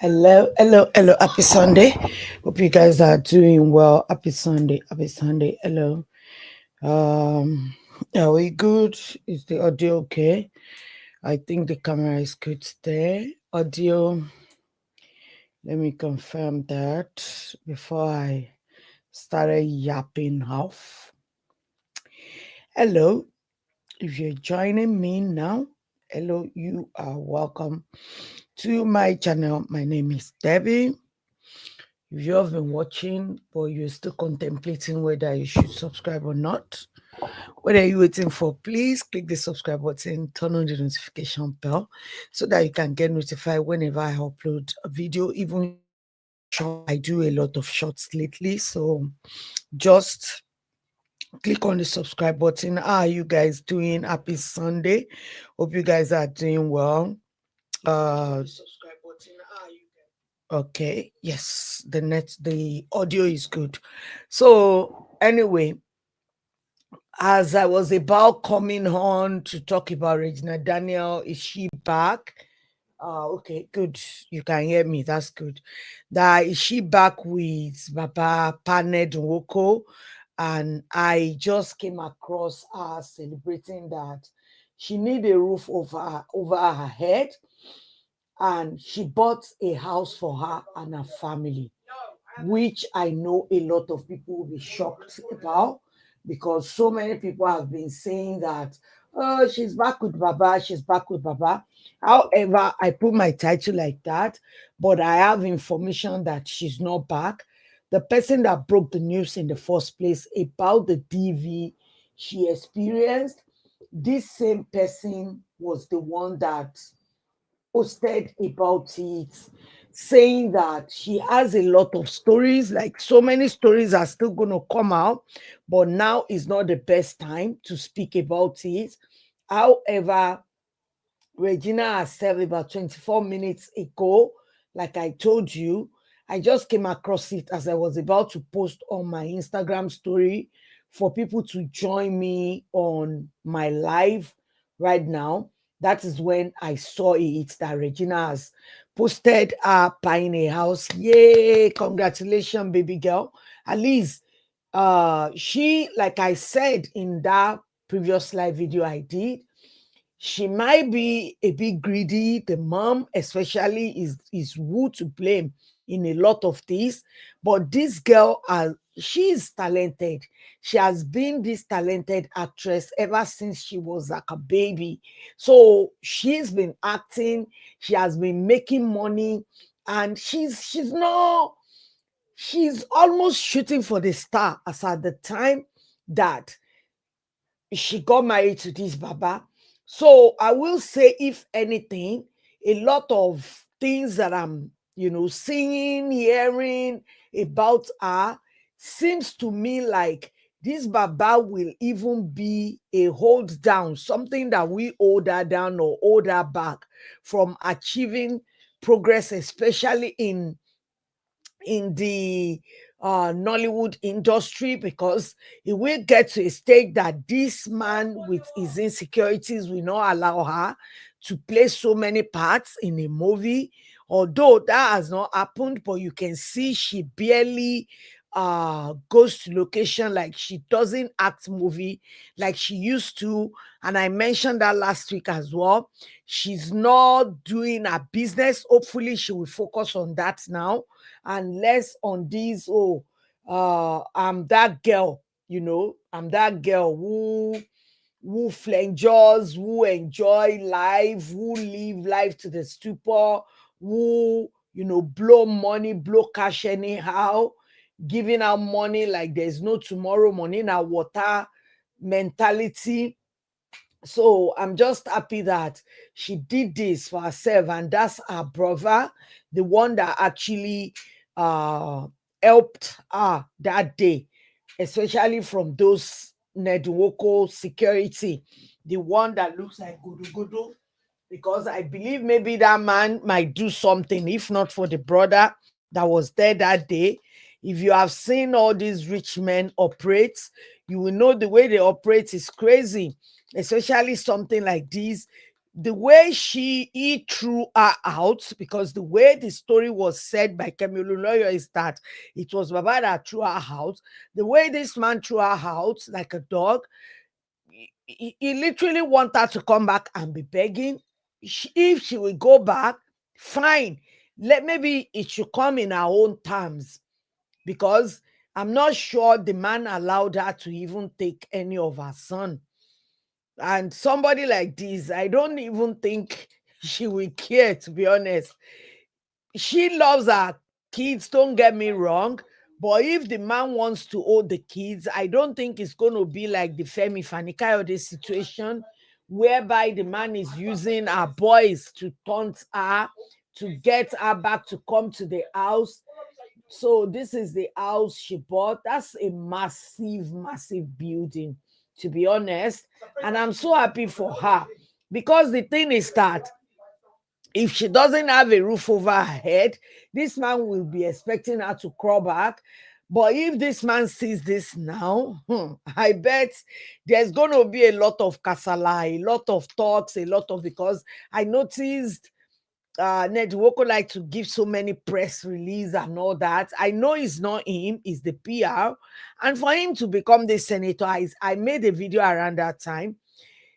Hello. Happy Sunday. Hope you guys are doing well. Happy Sunday. Hello. Are we good? Is the audio okay? I think the camera is good there. Audio. Let me confirm that before I started yapping off. Hello. If you're joining me now, hello. You are welcome to my channel. My name is Debbie. If you have been watching, but you're still contemplating whether you should subscribe or not, what are you waiting for? Please click the subscribe button, turn on the notification bell so that you can get notified whenever I upload a video, even short. I do a lot of shorts lately, so just click on the subscribe button. How are you guys doing? Happy Sunday. Hope you guys are doing well. Subscribe button. Okay, yes, the audio is good. So anyway, as I was about coming on to talk about Regina Daniel, is she back? Okay, good. You can hear me. That's good. That is she back with Baba Paned Nwoko, and I just came across her celebrating that she need a roof over her head, and she bought a house for her and her family, which I know a lot of people will be shocked about because so many people have been saying that, oh, she's back with Baba, she's back with Baba. However, I put my title like that, but I have information that she's not back. The person that broke the news in the first place about the DV she experienced, this same person was the one that posted about it, saying that she has a lot of stories, like so many stories are still going to come out, but now is not the best time to speak about it. However, Regina herself, about 24 minutes ago, like I told you, I just came across it as I was about to post on my Instagram story for people to join me on my live right now. That is when I saw it that Regina has posted her buying a house. Yay! Congratulations, baby girl. At least she, like I said in that previous live video I did, she might be a bit greedy. The mom, especially, is who to blame in a lot of this. But this girl, she is talented. She has been this talented actress ever since she was like a baby. So she's been acting. She has been making money, and she's not. She's almost shooting for the star as at the time that she got married to this Baba. So I will say, if anything, a lot of things that I'm, seeing, hearing about her seems to me like this Baba will even be a hold down, something that we hold her down or hold her back from achieving progress, especially in the Nollywood industry, because it will get to a stage that this man with his insecurities will not allow her to play so many parts in a movie. Although that has not happened, but you can see she barely goes to location, like she doesn't act movie like she used to. And I mentioned that last week as well. She's not doing her business. Hopefully she will focus on that now and less on these, oh, I'm that girl, I'm that girl who flanges, who enjoy life, who live life to the stupor, who, blow money, blow cash anyhow, giving out money like there's no tomorrow, money in our water mentality. So I'm just happy that she did this for herself, and that's her brother, the one that actually uh helped her that day, especially from those Nwoko security, the one that looks like gudu gudu, because I believe maybe that man might do something, if not for the brother that was there that day. If you have seen all these rich men operate, you will know the way they operate is crazy, especially something like this. the way he threw her out, because the way the story was said by Kemilu lawyer is that it was Baba that threw her out. The way this man threw her out like a dog, he literally want her to come back and be begging. If she will go back, fine. Let maybe it should come in her own terms, because I'm not sure the man allowed her to even take any of her son. And somebody like this, I don't even think she will care, to be honest. She loves her kids, don't get me wrong. But if the man wants to hold the kids, I don't think it's going to be like the Femi Fanikayode situation, whereby the man is using her boys to taunt her, to get her back to come to the house. So this is the house she bought. That's a massive, massive building, to be honest. And I'm so happy for her, because the thing is that if she doesn't have a roof over her head, this man will be expecting her to crawl back. But if this man sees this now, I bet there's going to be a lot of kasala, a lot of talks, a lot of, because I noticed Ned Nwoko like to give so many press release and all that. I know it's not him, it's the PR. And for him to become the senator, I made a video around that time.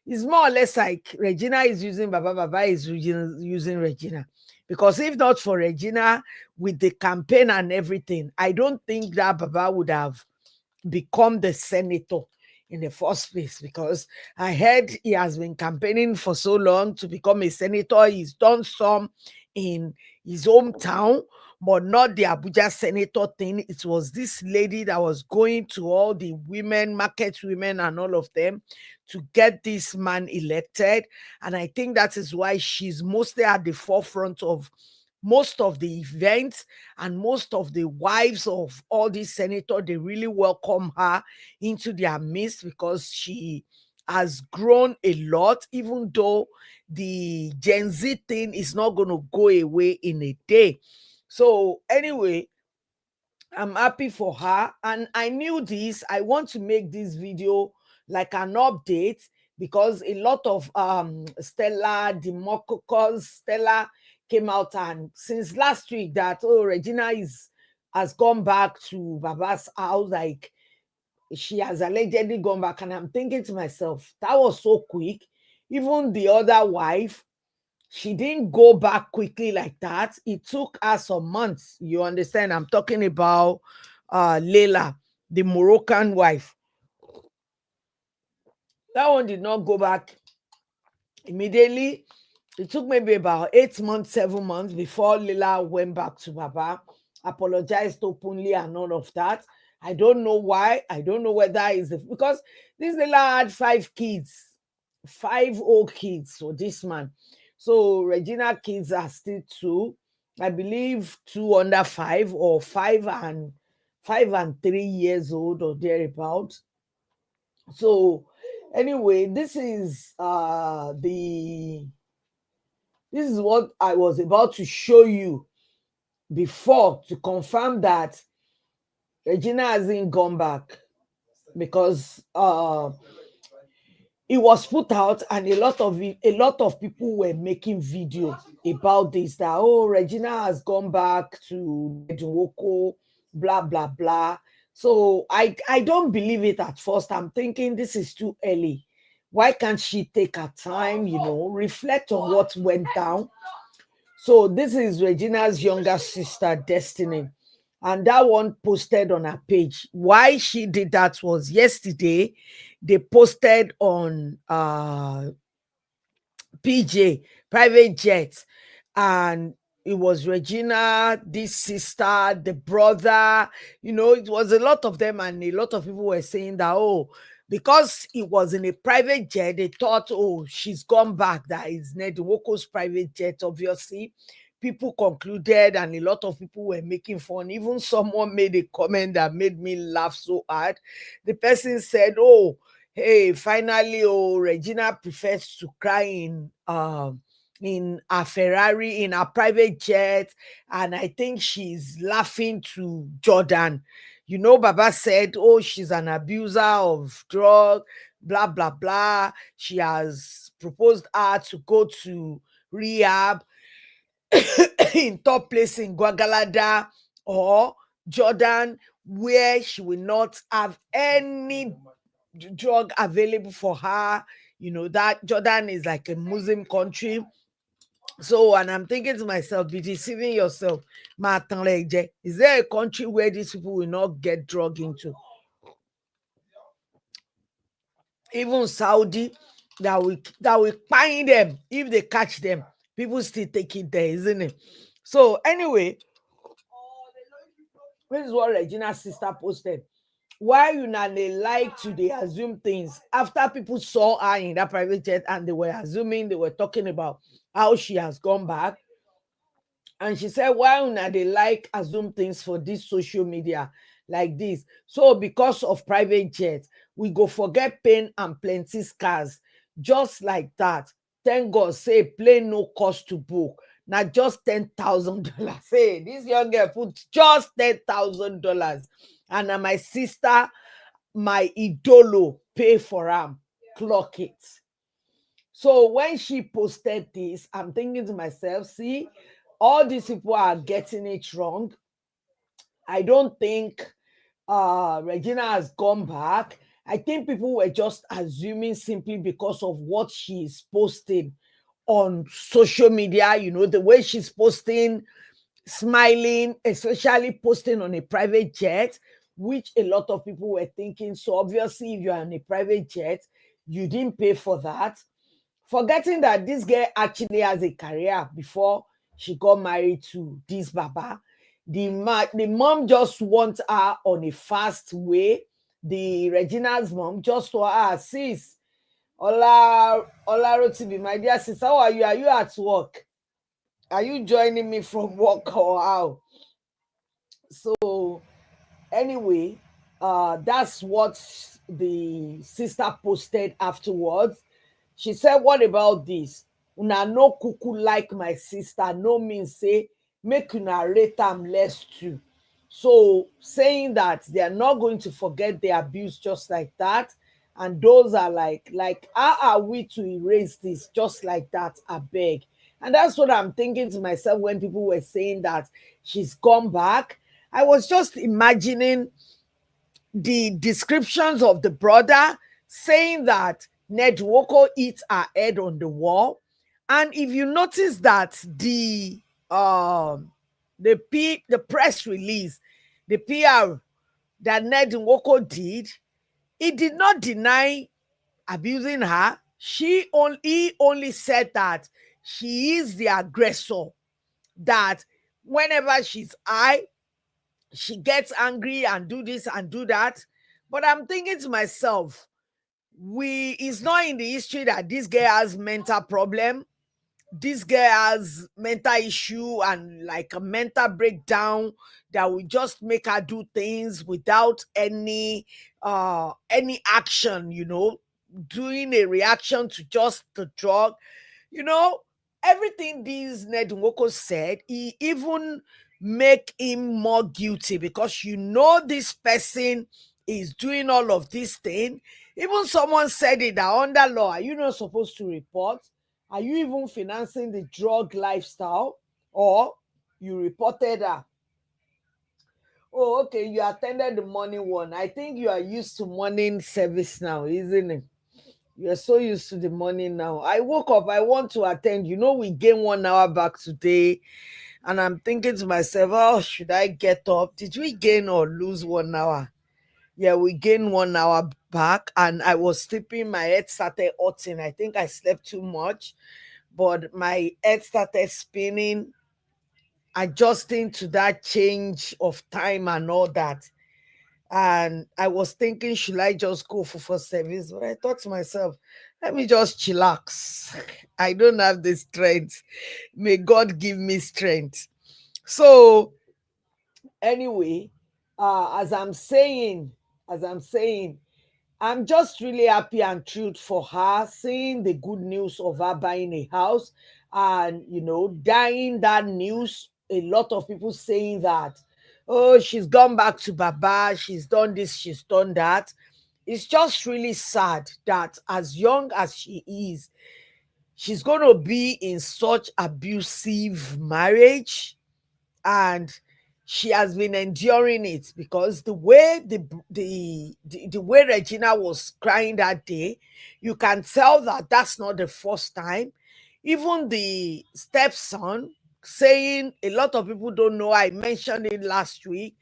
It's more or less like Regina is using Baba, Baba is using Regina. Because if not for Regina, with the campaign and everything, I don't think that Baba would have become the senator in the first place, because I heard he has been campaigning for so long to become a senator. He's done some in his hometown, but not the Abuja senator thing. It was this lady that was going to all the women, market women, and all of them to get this man elected. And I think that is why she's mostly at the forefront of most of the events, and most of the wives of all these senators, they really welcome her into their midst, because she has grown a lot, even though the Gen Z thing is not going to go away in a day. So anyway, I'm happy for her. And I knew this. I want to make this video like an update, because a lot of Stella, Demococos, Stella came out and since last week that, oh, Regina has gone back to Baba's house, like she has allegedly gone back. And I'm thinking to myself, that was so quick. Even the other wife, she didn't go back quickly like that. It took her some months. You understand? I'm talking about Leila, the Moroccan wife. That one did not go back immediately. It took maybe about 8 months, 7 months before Leila went back to Baba, apologized openly and all of that. I don't know why. I don't know whether it's because this Leila had 5 kids, 5 old kids for this man. So Regina kids are still 2. I believe 2 under 5, or 5 and 3 years old or thereabout. So anyway, this is what I was about to show you before, to confirm that Regina hasn't gone back, because it was put out, and a lot of people were making video about this, that, oh, Regina has gone back to Nwoko, blah blah blah. So I don't believe it at first. I'm thinking this is too early. Why can't she take her time, reflect on what went down? So this is Regina's younger sister, Destiny. And that one posted on her page. Why she did that was yesterday. They posted on PJ, private jet, and it was Regina, this sister, the brother. It was a lot of them, and a lot of people were saying that, oh, because it was in a private jet, they thought, oh, she's gone back. That is Ned Woko's private jet, obviously. People concluded, and a lot of people were making fun. Even someone made a comment that made me laugh so hard. The person said, oh, hey, finally, oh, Regina prefers to cry in a Ferrari, in a private jet, and I think she's laughing to Jordan. Baba said, oh, she's an abuser of drug. blah blah blah. She has proposed her to go to rehab in top place in Guagalada or Jordan, where she will not have any drug available for her. You know, that Jordan is like a Muslim country. So, and I'm thinking to myself, be deceiving yourself. Is there a country where these people will not get drug into? Even Saudi, that will find them if they catch them. People still take it there, isn't it? So anyway, this is what Regina's sister posted. Why you na dey like to dey assume things after people saw her in that private jet and they were assuming, they were talking about how she has gone back. And she said, why una dey like assume things for this social media like this? So because of private jet, we go forget pain and plenty scars. Just like that. Thank God say plane no cost to book. Now just $10,000. Hey, this young girl put just $10,000. And na my sister, my idolo, pay for am. Clock it. So when she posted this, I'm thinking to myself, see, all these people are getting it wrong. I don't think Regina has gone back. I think people were just assuming simply because of what she's posting on social media, you know, the way she's posting, smiling, especially posting on a private jet, which a lot of people were thinking. So obviously, if you're on a private jet, you didn't pay for that, forgetting that this girl actually has a career before she got married to this baba. The mom just wants her on a fast way. The Regina's mom just told her, sis, Ola Rotibi, my dear sis, how are you? Are you at work? Are you joining me from work or how? So anyway, that's what the sister posted afterwards. She said, what about this? Una no kuku like my sister, no mean say make una rate am less too. So saying that they are not going to forget the abuse just like that. And those are like, how are we to erase this just like that? I beg. And that's what I'm thinking to myself when people were saying that she's gone back. I was just imagining the descriptions of the brother saying that Ned Nwoko hit her head on the wall. And if you notice that the press release, the PR that Ned Nwoko did, he did not deny abusing her. He only said that she is the aggressor, that whenever she's high, she gets angry and do this and do that. But I'm thinking to myself, it's not in the history that this girl has mental problem. This girl has mental issue and like a mental breakdown that will just make her do things without any action, you know, doing a reaction to just the drug. You know, everything this Ned Nwoko said, he even make him more guilty because you know this person is doing all of this thing. Even someone said it that under law, are you not supposed to report? Are you even financing the drug lifestyle? Or you reported her? Oh, okay, you attended the morning one. I think you are used to morning service now, isn't it? You're so used to the morning now. I woke up, I want to attend. You know, we gained 1 hour back today. And I'm thinking to myself, oh, should I get up? Did we gain or lose 1 hour? Yeah, we gained 1 hour back. And I was sleeping, my head started hurting. I think I slept too much, but my head started spinning, adjusting to that change of time and all that. And I was thinking, should I just go for service? But I thought to myself, let me just chillax. I don't have the strength. May God give me strength. So anyway, as I'm saying, I'm just really happy and thrilled for her, seeing the good news of her buying a house and, you know, dying that news. A lot of people saying that, oh, she's gone back to Baba, she's done this, she's done that. it's just really sad that as young as she is, she's going to be in such abusive marriage, and she has been enduring it, because the way the way Regina was crying that day, you can tell that that's not the first time. Even the stepson saying, a lot of people don't know, I mentioned it last week,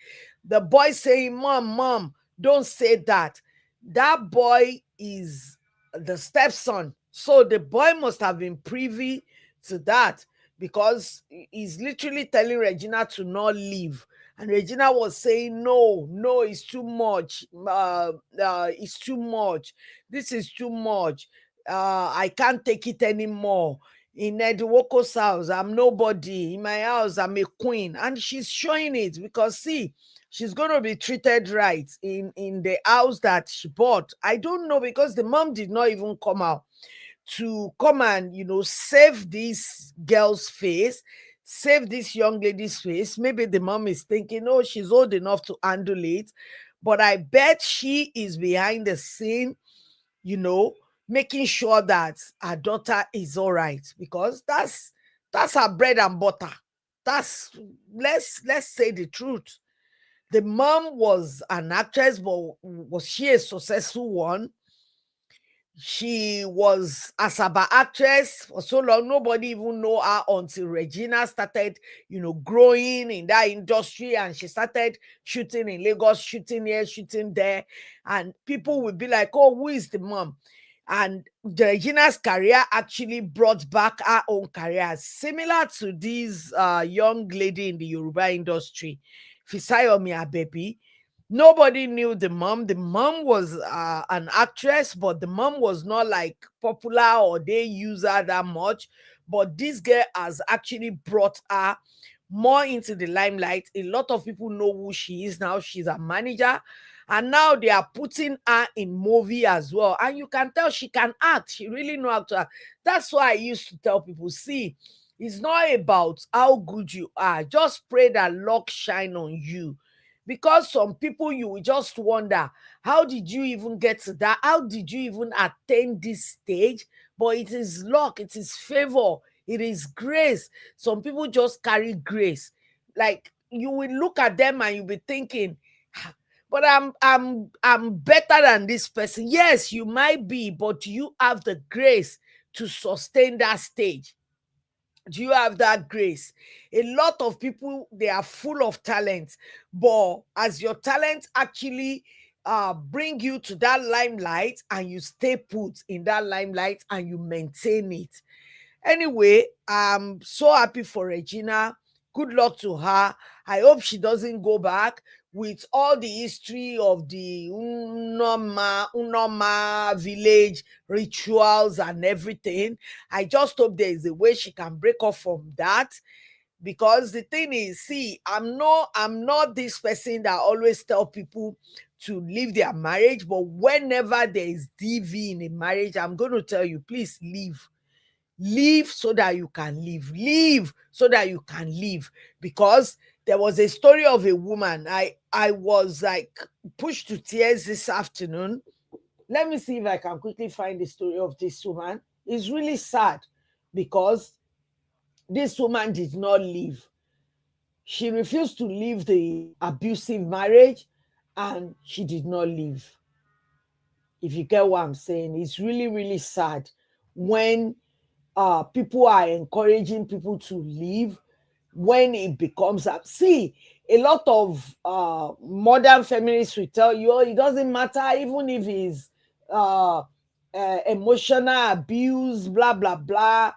the boy saying, mom, don't say that. That boy is the stepson, so the boy must have been privy to that, because he's literally telling Regina to not leave. And Regina was saying, no, no, it's too much. It's too much. This is too much. I can't take it anymore. In Nwoko's house, I'm nobody. In my house, I'm a queen. And she's showing it, because, see, she's going to be treated right in the house that she bought. I don't know, because the mom did not even come out to come and, save this girl's face, save this young lady's face. Maybe the mom is thinking, oh, she's old enough to handle it. But I bet she is behind the scene, you know, making sure that her daughter is all right, because that's her bread and butter. That's, let's say the truth. The mom was an actress, but was she a successful one? She was Asaba actress for so long. Nobody even know her until Regina started, growing in that industry, and she started shooting in Lagos, shooting here, shooting there. And people would be like, oh, who is the mom? And Regina's career actually brought back her own career, similar to this young lady in the Yoruba industry, Fisayomi Abebi. Nobody knew the mom. The mom was an actress, but the mom was not like popular, or they use her that much. But this girl has actually brought her more into the limelight. A lot of people know who she is now. She's a manager. And now they are putting her in movie as well. And you can tell she can act. She really know how to act. That's why I used to tell people, see, it's not about how good you are. Just pray that luck shine on you, because some people, you will just wonder, how did you even get to that? How did you even attain this stage? But it is luck, it is favor, it is grace. Some people just carry grace. Like, you will look at them and you'll be thinking, "Ah, but I'm better than this person." Yes, you might be, but you have the grace to sustain that stage. Do you have that grace? A lot of people, they are full of talent, but as your talent actually bring you to that limelight, and you stay put in that limelight and you maintain it. Anyway, I'm so happy for Regina. Good luck to her. I hope she doesn't go back with all the history of the Unoma village rituals and everything. I just hope there is a way she can break off from that, because the thing is, see, I'm not this person that always tell people to leave their marriage, but whenever there is DV in a marriage, I'm going to tell you, please leave. Leave so that you can live. Leave so that you can live. Because there was a story of a woman. I was like pushed to tears this afternoon. Let me see if I can quickly find the story of this woman. It's really sad, because this woman did not leave. She refused to leave the abusive marriage, and she did not leave. If you get what I'm saying, it's really, really sad when people are encouraging people to leave, when it becomes see, a lot of modern feminists will tell you, oh, it doesn't matter, even if it's emotional abuse, blah blah blah.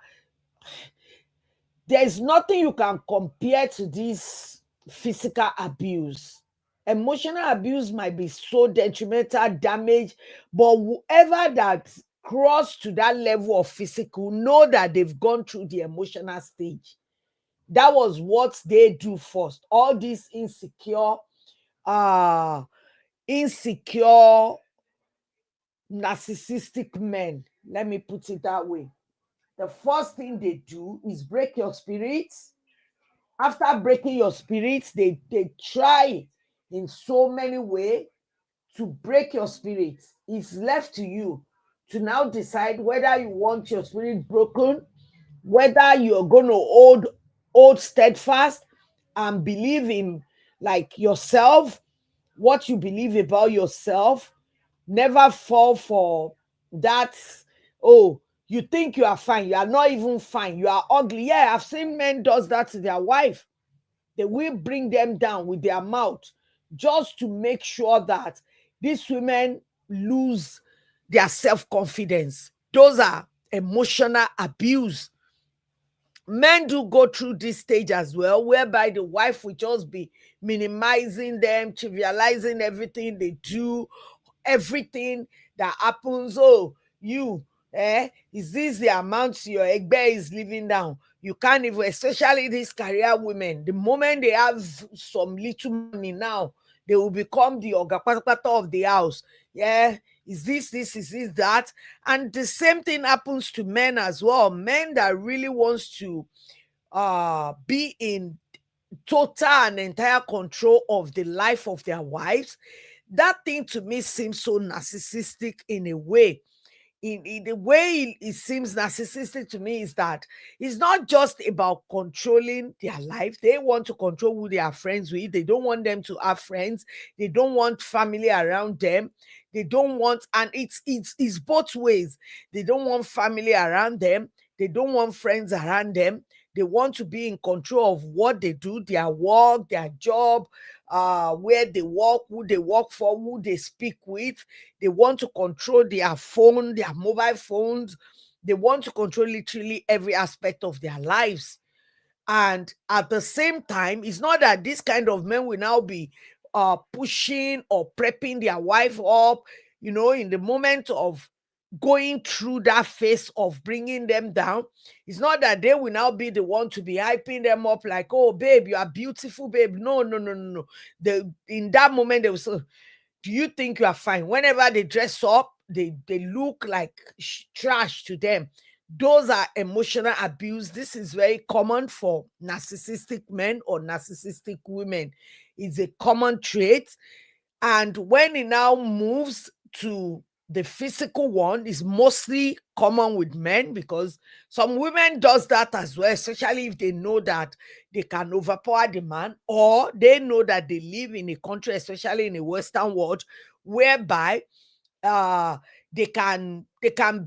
There's nothing you can compare to this physical abuse. Emotional abuse might be so detrimental, damage, but whoever that cross to that level of physical know that they've gone through the emotional stage. That was what they do first. All these uh insecure narcissistic men, let me put it that way. The first thing they do is break your spirits. After breaking your spirits, they try in so many ways to break your spirit. it's left to you to now decide whether you want your spirit broken, whether you're going to hold steadfast and believe in like yourself, what you believe about yourself. Never fall for that. Oh, you think you are fine, you are not even fine, you are ugly. Yeah, I've seen men does that to their wife. They will bring them down with their mouth just to make sure that these women lose their self-confidence. Those are emotional abuse. Men do go through this stage as well, whereby the wife will just be minimizing them, trivializing everything they do, everything that happens. Oh, you, is this the amount your egbe is living down? You can't even, especially these career women, the moment they have some little money now, they will become the oga patapata of the house. Yeah, is this that? And the same thing happens to men as well. Men that really wants to be in total and entire control of the life of their wives. That thing to me seems so narcissistic in a way. In the way it seems narcissistic to me is that it's not just about controlling their life. They want to control who they are friends with. They don't want them to have friends. They don't want family around them. They don't want, and it's both ways. They don't want family around them. They don't want friends around them. They want to be in control of what they do, their work, their job, where they work, who they work for, who they speak with. They want to control their phone, their mobile phones. They want to control literally every aspect of their lives. And at the same time, it's not that this kind of men will now be pushing or prepping their wife up, in the moment of going through that phase of bringing them down. It's not that they will now be the one to be hyping them up like, oh, babe, you are beautiful, babe. No, no, no, no, no. In that moment, they will say, do you think you are fine? Whenever they dress up, they look like trash to them. Those are emotional abuse. This is very common for narcissistic men or narcissistic women. It's a common trait. And when it now moves to the physical one, is mostly common with men, because some women does that as well, especially if they know that they can overpower the man, or they know that they live in a country, especially in a Western world, whereby uh they can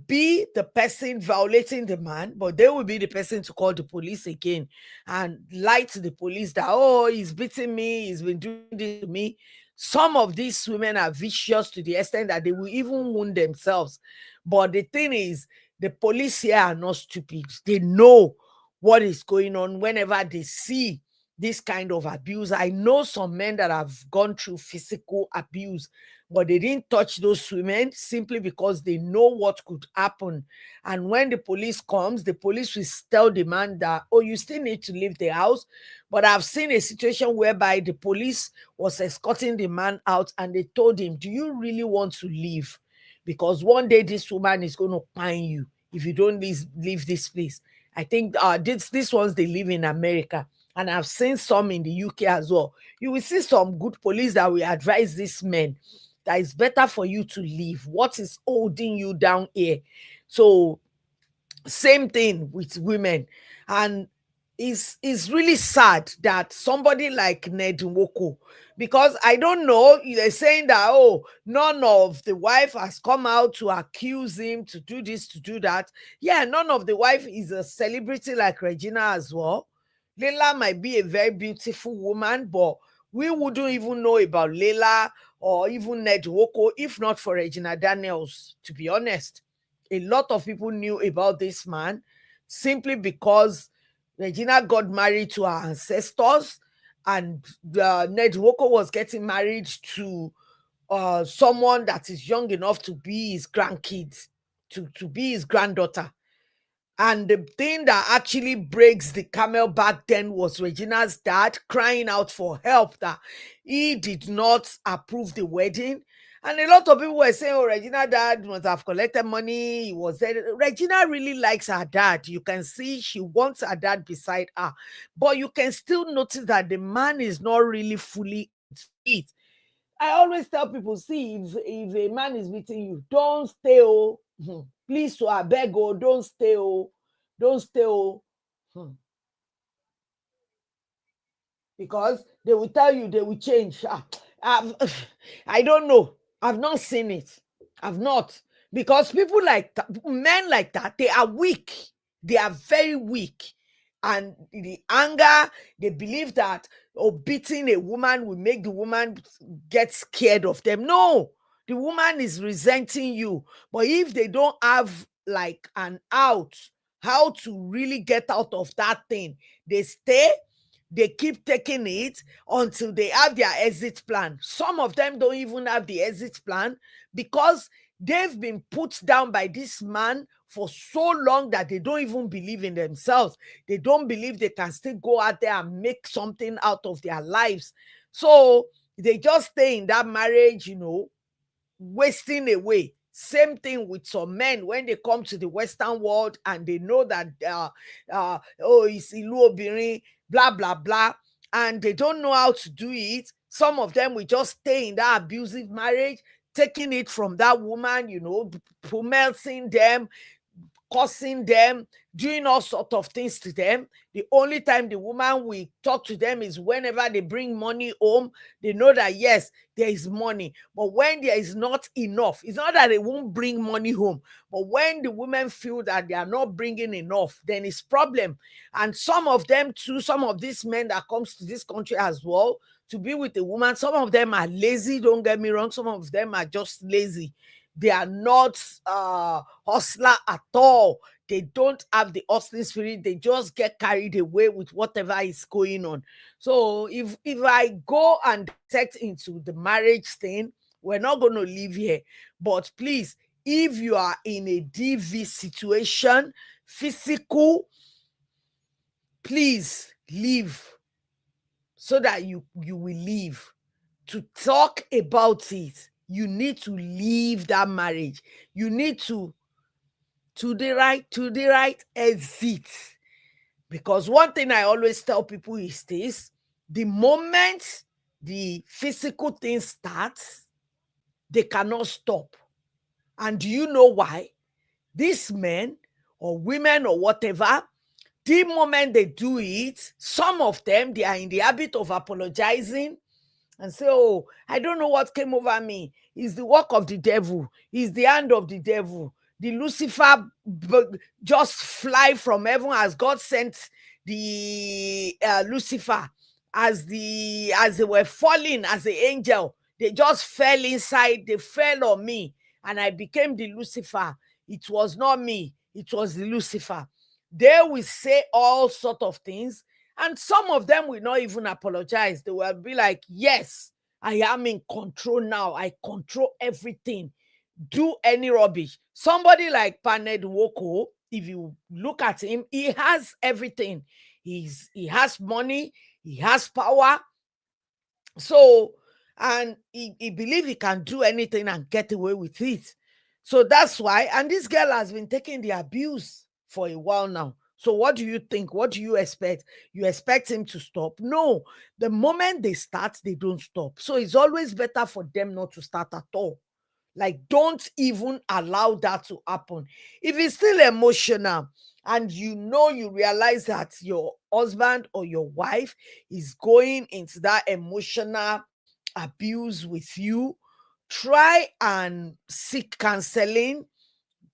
be the person violating the man, but they will be the person to call the police again and lie to the police that, oh, he's beating me, he's been doing this to me. Some of these women are vicious to the extent that they will even wound themselves. But the thing is, the police here are not stupid. They know what is going on whenever they see this kind of abuse. I know some men that have gone through physical abuse, but they didn't touch those women simply because they know what could happen. And when the police comes, the police will tell the man that, oh, you still need to leave the house. But I've seen a situation whereby the police was escorting the man out and they told him, do you really want to leave? Because one day this woman is going to find you if you don't leave this place. I think this ones they live in America. And I've seen some in the UK as well. You will see some good police that will advise these men that it's better for you to leave. What is holding you down here? So same thing with women. And it's really sad that somebody like Ned Nwoko, because I don't know, they're saying that, oh, none of the wife has come out to accuse him to do this, to do that. Yeah, none of the wife is a celebrity like Regina as well. Leila might be a very beautiful woman, but we wouldn't even know about Leila or even Ned Nwoko if not for Regina Daniels, to be honest. A lot of people knew about this man simply because Regina got married to her ancestors, and Ned Nwoko was getting married to someone that is young enough to be his grandkids, to be his granddaughter. And the thing that actually breaks the camel back then was Regina's dad crying out for help that he did not approve the wedding. And a lot of people were saying, oh, Regina's dad must have collected money. He was there. Regina really likes her dad. You can see she wants her dad beside her. But you can still notice that the man is not really fully into it. I always tell people, see, if a man is beating you, don't stay. Oh, please, to I beg, oh, don't stay. Oh, don't stay. Oh, because they will tell you they will change. I don't know. I've not seen it. I've not. Because people like men like that, they are weak. They are very weak. And the anger, they believe that beating a woman will make the woman get scared of them. No, the woman is resenting you. But if they don't have like an out, how to really get out of that thing, they stay, they keep taking it until they have their exit plan. Some of them don't even have the exit plan because they've been put down by this man for so long that they don't even believe in themselves. They don't believe they can still go out there and make something out of their lives. So they just stay in that marriage, wasting away. Same thing with some men when they come to the Western world and they know that oh, it's ilu obirin, blah blah blah, and they don't know how to do it. Some of them will just stay in that abusive marriage, taking it from that woman, promoting them, cursing them, doing all sorts of things to them. The only time the woman will talk to them is whenever they bring money home. They know that, yes, there is money. But when there is not enough, it's not that they won't bring money home. But when the women feel that they are not bringing enough, then it's problem. And some of them too, some of these men that comes to this country as well, to be with a woman, some of them are lazy, don't get me wrong. Some of them are just lazy. They are not hustler at all. They don't have the hustling spirit. They just get carried away with whatever is going on. So if I go and dissect into the marriage thing, we're not going to live here. But please, if you are in a DV situation, physical, please leave so that you will leave. To talk about it, you need to leave that marriage. You need to the right exit. Because one thing I always tell people is this: the moment the physical thing starts, they cannot stop. And do you know why? These men or women or whatever, the moment they do it, some of them, they are in the habit of apologizing and say, oh, I don't know what came over me. It's the work of the devil. It's the hand of the devil. The Lucifer just fly from heaven as God sent the Lucifer as they were falling as the angel. They just fell inside. They fell on me, and I became the Lucifer. It was not me. It was the Lucifer. They will say all sort of things, and some of them will not even apologize. They will be like, yes, I am in control now. I control everything. Do any rubbish. Somebody like Paned Nwoko, if you look at him, he has everything. He has money, he has power. So, and he believes he can do anything and get away with it. So that's why, and this girl has been taking the abuse for a while now. So what do you think? What do you expect? You expect him to stop? No. The moment they start, they don't stop. So it's always better for them not to start at all. Like, don't even allow that to happen. If it's still emotional and you realize that your husband or your wife is going into that emotional abuse with you, try and seek counseling.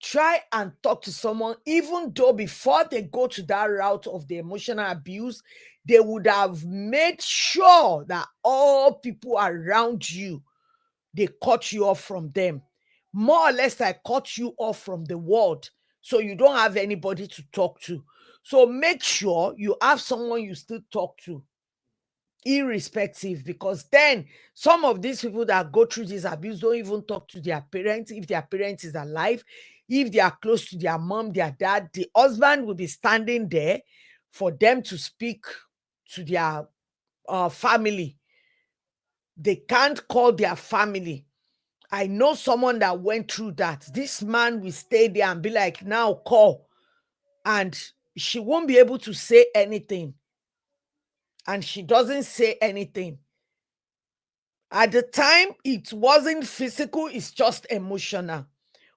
Try and talk to someone, even though before they go to that route of the emotional abuse, they would have made sure that all people around you, they cut you off from them. More or less, I cut you off from the world. So you don't have anybody to talk to. So make sure you have someone you still talk to, irrespective, because then some of these people that go through this abuse don't even talk to their parents. If their parent is alive, if they are close to their mom, their dad, the husband will be standing there for them to speak to their family. They can't call their family. I know someone that went through that. This man will stay there and be like, now call. And she won't be able to say anything. And she doesn't say anything. At the time, it wasn't physical, it's just emotional.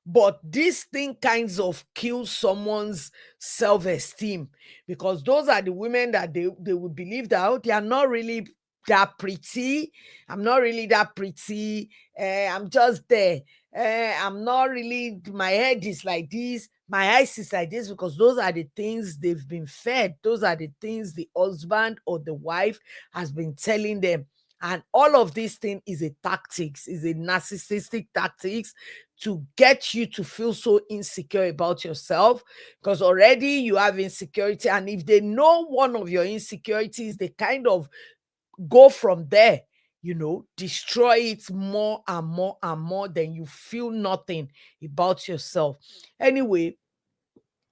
But this thing kinds of kills someone's self-esteem, because those are the women that they will believe that, oh, they are not really that pretty. I'm not really that pretty. I'm just there. I'm not really, my head is like this, my eyes is like this, because those are the things they've been fed. Those are the things the husband or the wife has been telling them. And all of this thing is a tactics, is a narcissistic tactics to get you to feel so insecure about yourself, because already you have insecurity. And if they know one of your insecurities, they kind of go from there, destroy it more and more and more. Then you feel nothing about yourself. Anyway,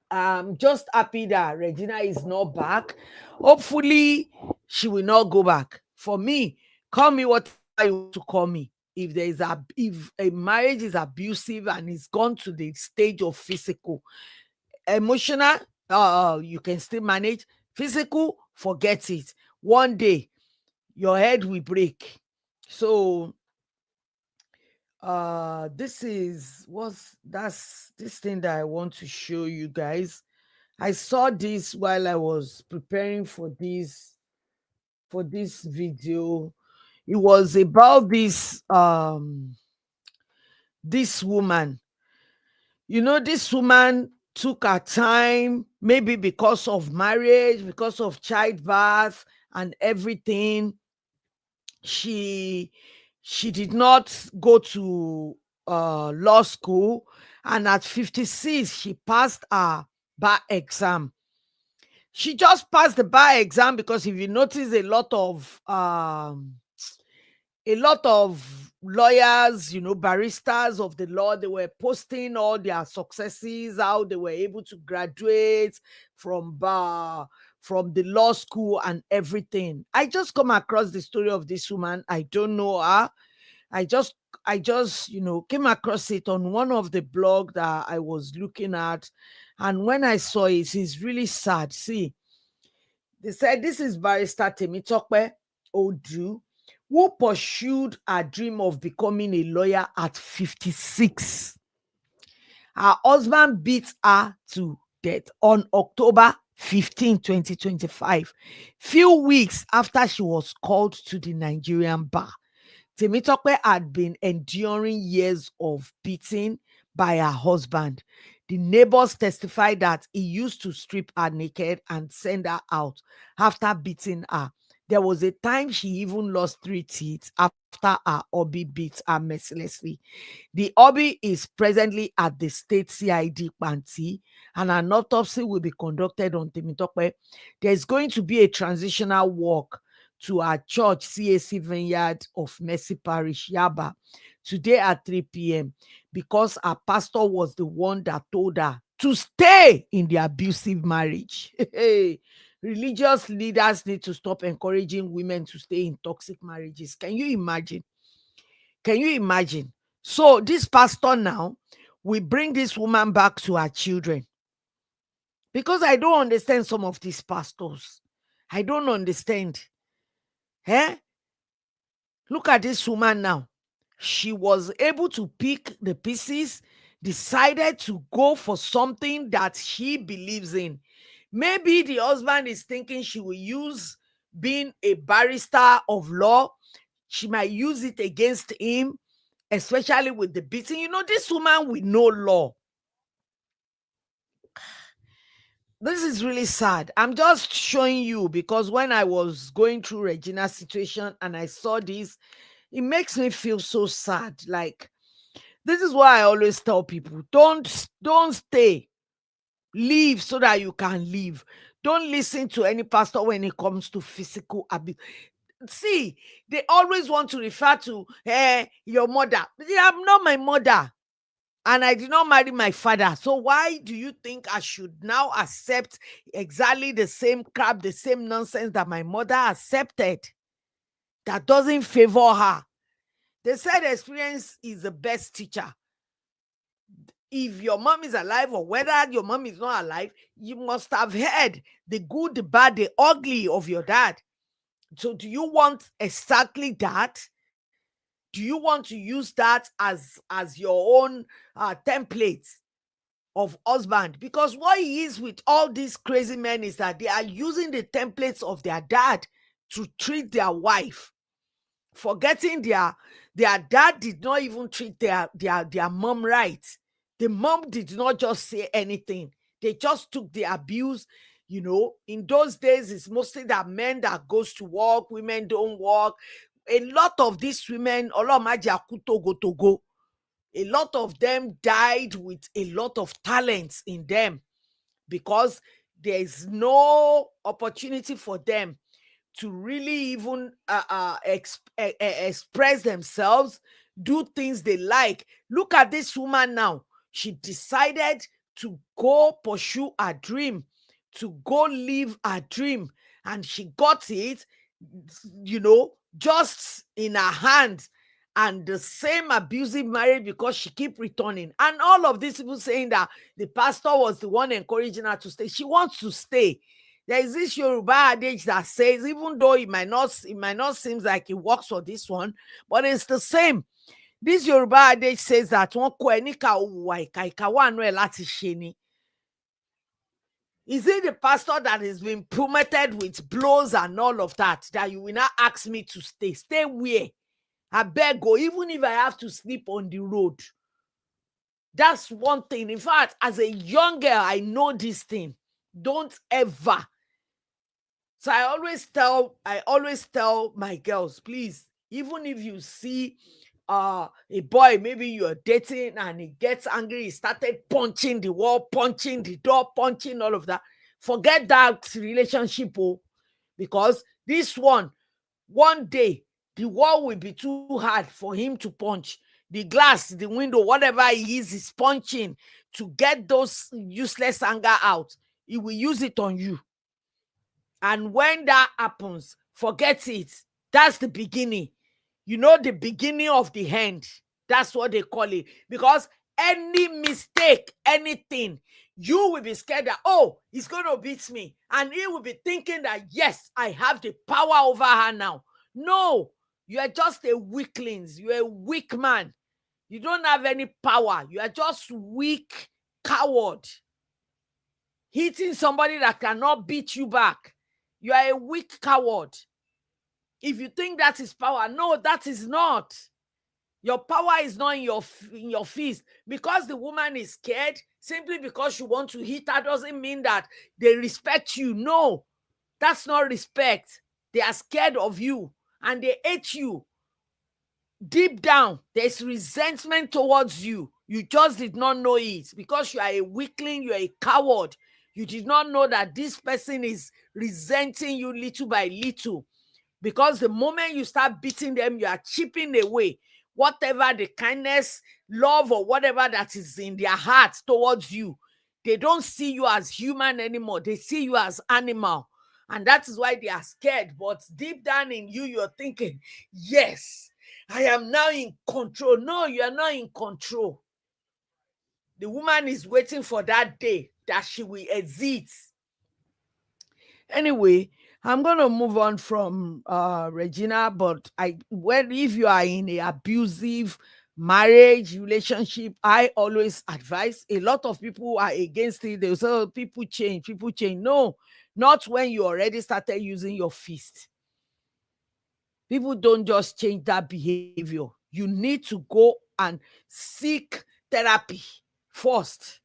I'm just happy that Regina is not back. Hopefully, she will not go back. For me, call me whatever you want to call me. If a marriage is abusive and it's gone to the stage of physical, emotional, you can still manage. Physical, forget it. One day, your head will break. So, this is what's that's this thing that I want to show you guys. I saw this while I was preparing for this video. It was about this woman. This woman took her time, maybe because of marriage, because of childbirth and everything. She she did not go to law school, and at 56 she passed her bar exam. She just passed the bar exam because if you notice, a lot of lawyers, baristas of the law, they were posting all their successes, how they were able to graduate from bar, from the law school and everything. I just come across the story of this woman. I don't know her. I just came across it on one of the blog that I was looking at. And when I saw it, it's really sad. See, they said this is barrister Temitope Odu, who pursued her dream of becoming a lawyer at 56. Her husband beat her to death on October 15, 2025, few weeks after she was called to the Nigerian bar. Temitope had been enduring years of beating by her husband. The neighbors testified that he used to strip her naked and send her out after beating her. There was a time she even lost three teeth after her hubby beat her mercilessly. The hobby is presently at the state CID Panti, and an autopsy will be conducted on Temitope. There's going to be a transitional walk to our church, CAC Vineyard of Mercy Parish, Yaba, today at 3 p.m. because our pastor was the one that told her to stay in the abusive marriage. Religious leaders need to stop encouraging women to stay in toxic marriages. Can you imagine? Can you imagine? So this pastor now will bring this woman back to her children, because I don't understand some of these pastors. I don't understand. Eh? Look at this woman now. She was able to pick the pieces, decided to go for something that she believes in. Maybe the husband is thinking she will use being a barrister of law. She might use it against him, especially with the beating. This woman with no law. This is really sad. I'm just showing you because when I was going through Regina's situation and I saw this, it makes me feel so sad. Like, this is why I always tell people, don't stay. Leave so that you can leave. Don't listen to any pastor when it comes to physical abuse. See, they always want to refer to your mother. I'm not my mother. And I did not marry my father. So why do you think I should now accept exactly the same crap, the same nonsense that my mother accepted that doesn't favor her? They said experience is the best teacher. If your mom is alive or whether your mom is not alive, you must have heard the good, the bad, the ugly of your dad. So do you want exactly that? Do you want to use that as your own template of husband? Because what he is with all these crazy men is that they are using the templates of their dad to treat their wife, forgetting their dad did not even treat their mom right. The mom did not just say anything. They just took the abuse. In those days, it's mostly that men that goes to work, women don't work. A lot of these women, Olomaji Akuto Togo, a lot of them died with a lot of talents in them because there is no opportunity for them to really even express themselves, do things they like. Look at this woman now. She decided to go pursue a dream, to go live a dream, and she got it, just in her hand. And the same abusive marriage, because she keep returning. And all of these people saying that the pastor was the one encouraging her to stay. She wants to stay. There is this Yoruba adage that says, even though it might not seem like it works for this one, but it's the same. This Yoruba adage says that wọ́n kọ́ ẹ níkà ó hùwà ìkà, ìkà wà nínú ẹ̀ láti ṣe ni. Is it the pastor that has been promoted with blows and all of that you will not ask me to stay? Stay where? I beg go, even if I have to sleep on the road. That's one thing. In fact, as a young girl, I know this thing. Don't ever. So I always tell my girls, please, even if you see a boy, maybe you're dating and he gets angry, he started punching the wall, punching the door, punching all of that. Forget that relationship, because this one day, the wall will be too hard for him to punch. The glass, the window, whatever he is punching to get those useless anger out. He will use it on you. And when that happens, forget it. That's the beginning. The beginning of the end. That's what they call it. Because any mistake, anything, you will be scared that, oh, he's going to beat me. And he will be thinking that, yes, I have the power over her now. No, you are just a weakling. You're a weak man. You don't have any power. You are just weak coward. Hitting somebody that cannot beat you back. You are a weak coward. If you think that is power, no, that is not. Your power is not in your fist. Because the woman is scared, simply because you want to hit her doesn't mean that they respect you. No, that's not respect. They are scared of you and they hate you. Deep down, there's resentment towards you. You just did not know it because you are a weakling, you are a coward. You did not know that this person is resenting you little by little. Because the moment you start beating them, you are chipping away whatever the kindness, love, or whatever that is in their heart towards you. They don't see you as human anymore. They see you as animal. And that is why they are scared. But deep down in you, you're thinking, yes, I am now in control. No, you are not in control. The woman is waiting for that day that she will exit. Anyway, I'm gonna move on from Regina, but if you are in a abusive marriage relationship, I always advise. A lot of people are against it. They say, "Oh, people change, people change." No, not when you already started using your fist. People don't just change that behavior. You need to go and seek therapy first.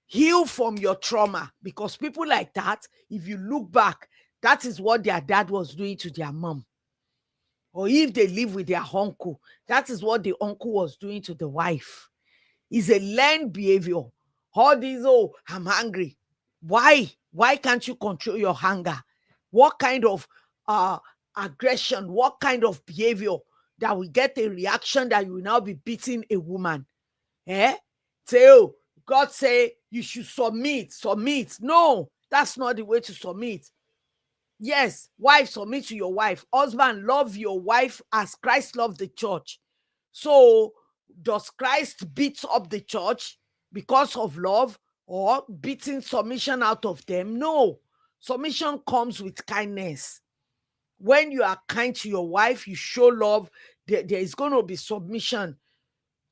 Heal from your trauma, because people like that, if you look back, that is what their dad was doing to their mom. Or if they live with their uncle, that is what the uncle was doing to the wife. It's a learned behavior. All these, oh, I'm angry. Why can't you control your anger? What kind of aggression, what kind of behavior that will get a reaction that you will now be beating a woman? Say, oh, God say you should submit. No, that's not the way to submit. Yes, wife, submit to your wife. Husband, love your wife as Christ loved the church. So, does Christ beat up the church because of love or beating submission out of them? No. Submission comes with kindness. When you are kind to your wife, you show love, there is going to be submission.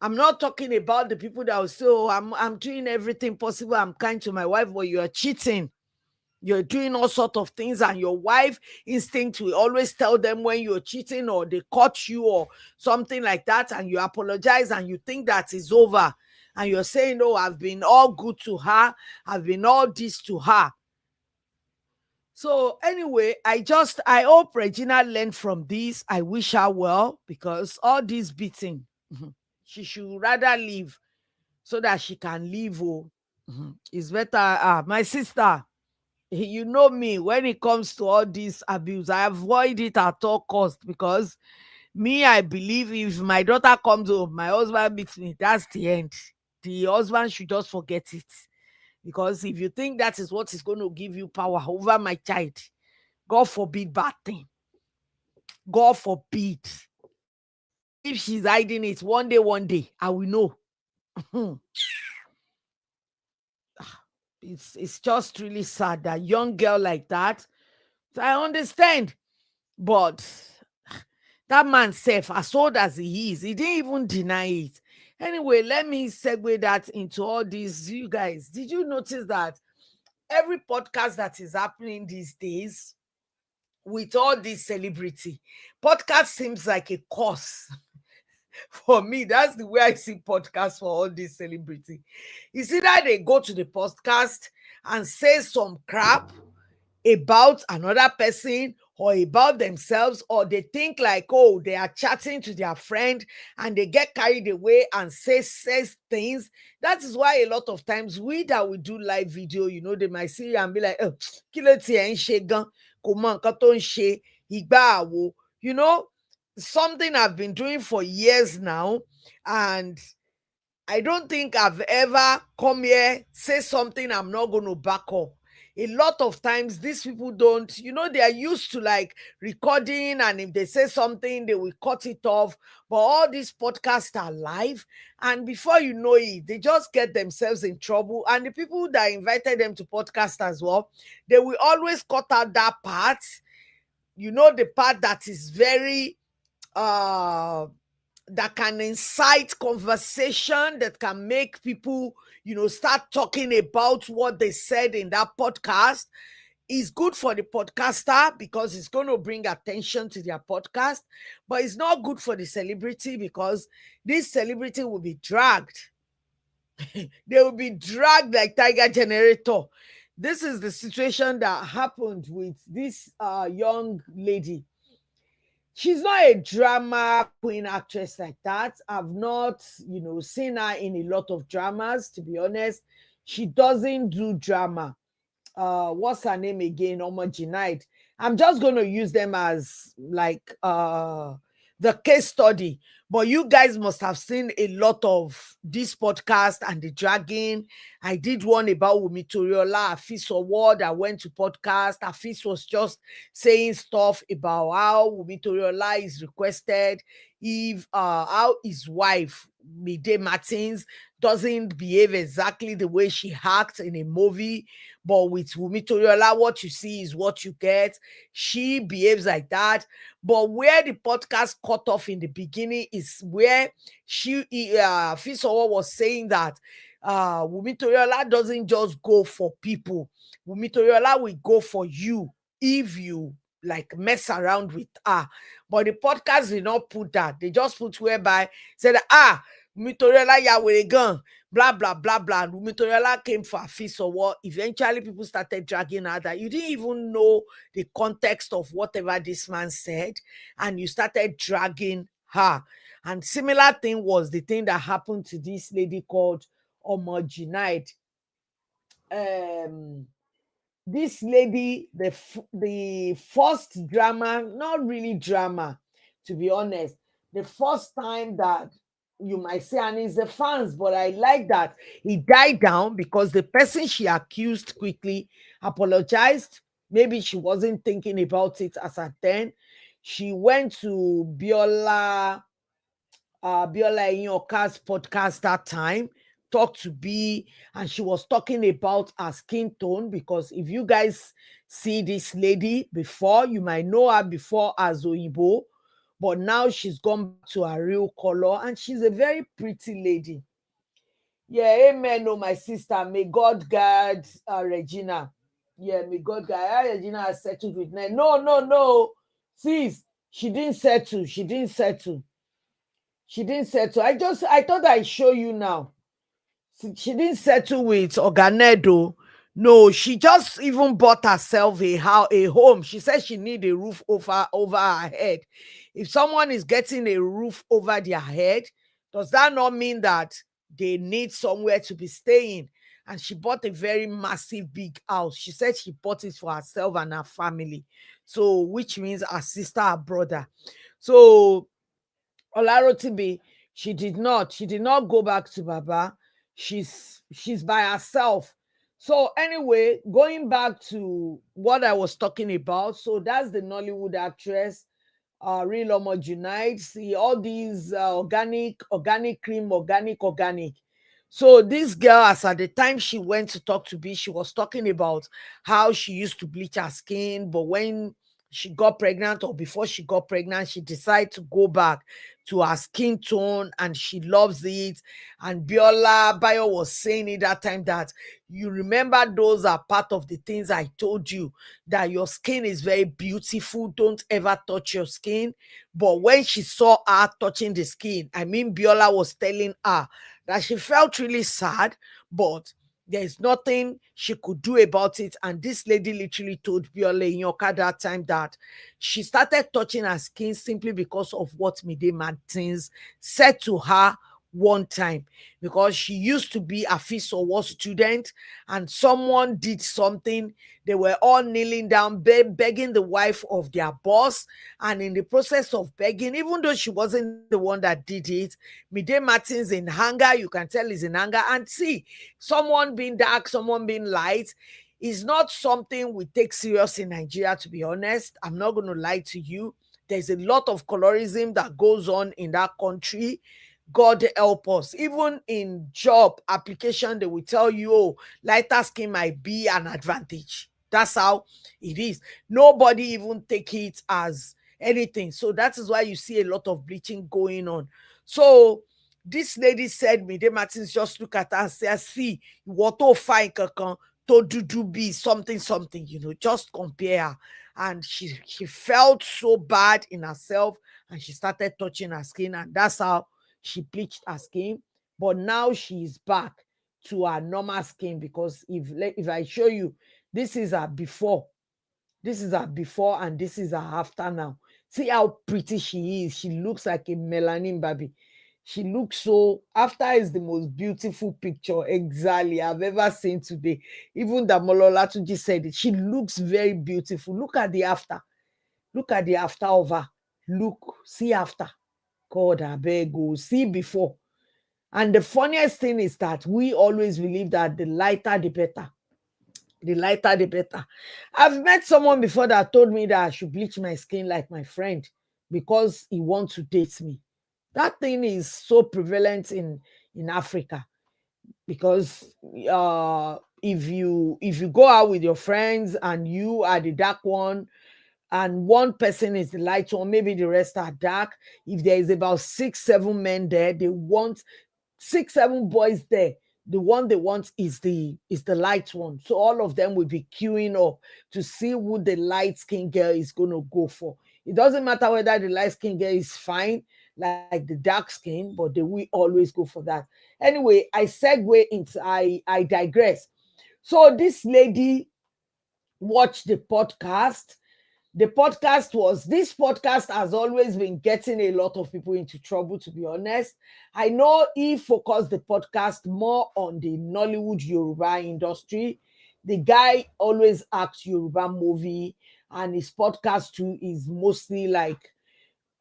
I'm not talking about the people that will say, oh, I'm doing everything possible, I'm kind to my wife, but you are cheating. You're doing all sorts of things, and your wife instinct will always tell them when you're cheating or they caught you or something like that, and you apologize and you think that is over. And you're saying, oh, I've been all good to her, I've been all this to her. So anyway, I hope Regina learned from this. I wish her well, because all this beating, she should rather leave so that she can leave. Oh, it's better. My sister, you know me, when it comes to all this abuse, I avoid it at all cost, because me, I believe if my daughter comes home, my husband beats me, that's the end. The husband should just forget it. Because if you think that is what is going to give you power over my child, God forbid bad thing. God forbid. If she's hiding it, one day, I will know. It's just really sad that young girl like that. I understand, but that man self, as old as he is, he didn't even deny it. Anyway, let me segue that into all this. You guys, did you notice that every podcast that is happening these days with all this celebrity, podcast seems like a course. For me, that's the way I see podcasts for all this celebrity. It's either they go to the podcast and say some crap about another person or about themselves, or they think like, oh, they are chatting to their friend and they get carried away and says things. That is why a lot of times we that we do live video, they might see you and be like, oh, kí ló tiẹ̀ ń ṣe gan, kò mọ nǹkan tó ń ṣe, ìgbà àwo. Something I've been doing for years now, and I don't think I've ever come here, say something I'm not going to back up. A lot of times, these people don't, they are used to like recording, and if they say something, they will cut it off. But all these podcasts are live, and before you know it, they just get themselves in trouble. And the people that invited them to podcast as well, they will always cut out that part, the part that is very uh that can incite conversation, that can make people, start talking about what they said in that podcast. Is good for the podcaster because it's going to bring attention to their podcast, but it's not good for the celebrity because this celebrity will be dragged. They will be dragged like tiger generator. This is the situation that happened with this young lady. She's not a drama queen actress like that. I've not, seen her in a lot of dramas, to be honest. She doesn't do drama. What's her name again? Homogenide. I'm just going to use them as like the case study. But you guys must have seen a lot of this podcast and the dragging. I did one about Wumi Toriola, Afis Award. I went to podcast. Afis was just saying stuff about how Wumi Toriola is requested if how his wife, Mide Martins, doesn't behave exactly the way she acts in a movie. But with Wumi Toriola, what you see is what you get. She behaves like that. But where the podcast cut off in the beginning is where Fisowo was saying that Wumi Toriola doesn't just go for people. Wumi Toriola will go for you if you like mess around with her. But the podcast did not put that. They just put whereby said, Wumi Toriola Yahweh gun, blah, blah, blah, blah. And Wumi Toriola came for a feast or what. Eventually, people started dragging her that you didn't even know the context of whatever this man said, and you started dragging her. And similar thing was the thing that happened to this lady called Homogenide. This lady, the first drama, not really drama, to be honest. The first time that you might say, and it's the fans, but I like that he died down because the person she accused quickly apologized. Maybe she wasn't thinking about it as at then. She went to Biola Inyoka's podcast that time, talked to B, and she was talking about her skin tone. Because if you guys see this lady before, you might know her before as Oyibo, but now she's gone back to her real color and she's a very pretty lady. Yeah, amen. Oh, my sister, may God guard Regina. Yeah, may God guard Regina has settled with men. No, no, no. Sis, she didn't settle. She didn't settle. She didn't settle. I thought I'd show you now. She didn't settle with Organedo. No, she just even bought herself a home. She said she need a roof over her head. If someone is getting a roof over their head, does that not mean that they need somewhere to be staying? And she bought a very massive big house. She said she bought it for herself and her family. So, which means her sister, her brother. So Olarotibi, she did not go back to Baba. She's by herself. So anyway, going back to what I was talking about, so that's the Nollywood actress, Real Omo Junaid. See all these organic cream, organic. So this girl, as at the time she went to talk to B, she was talking about how she used to bleach her skin, but when she got pregnant or before she got pregnant, she decided to go back to her skin tone and she loves it. And Biola Bayo was saying it that time that you remember those are part of the things I told you, that your skin is very beautiful. Don't ever touch your skin. But when she saw her touching the skin, I mean, Biola was telling her that she felt really sad, but there's nothing she could do about it. And this lady literally told Biola Inyoka that time that she started touching her skin simply because of what Mide Martins said to her one time, because she used to be a Fisowo student and someone did something. They were all kneeling down, begging the wife of their boss. And in the process of begging, even though she wasn't the one that did it, Mide Martins in anger, you can tell he's in anger. And see, someone being dark, someone being light is not something we take serious in Nigeria, to be honest. I'm not going to lie to you. There's a lot of colorism that goes on in that country. God help us. Even in job application, they will tell you, oh, lighter skin might be an advantage. That's how it is. Nobody even take it as anything. So that is why you see a lot of bleaching going on. So this lady said, Mide Martins just look at her and say, see, what to fine kankan to do be something, just compare her. And she felt so bad in herself and she started touching her skin, and that's how she bleached her skin. But now she is back to her normal skin, because if I show you, this is her before, this is her before, and this is her after now. See how pretty she is. She looks like a melanin baby. She looks so, after is the most beautiful picture exactly I've ever seen today. Even the Molola Tuji said it. She looks very beautiful. Look at the after. Look at the after of her. Look, see after. God, I beg you. See before. And the funniest thing is that we always believe that the lighter the better. The lighter the better. I've met someone before that told me that I should bleach my skin like my friend because he wants to date me. That thing is so prevalent in Africa, because if you go out with your friends and you are the dark one and one person is the light one, maybe the rest are dark. If there is about 6 7 men there, they want 6 7 boys there. The one they want is the light one. So all of them will be queuing up to see who the light skin girl is going to go for. It doesn't matter whether the light skin girl is fine like the dark skin, but they will always go for that. Anyway, I segue into, I digress. So this lady watched the podcast. This podcast has always been getting a lot of people into trouble, to be honest. I know he focused the podcast more on the Nollywood Yoruba industry. The guy always acts Yoruba movie, and his podcast too is mostly like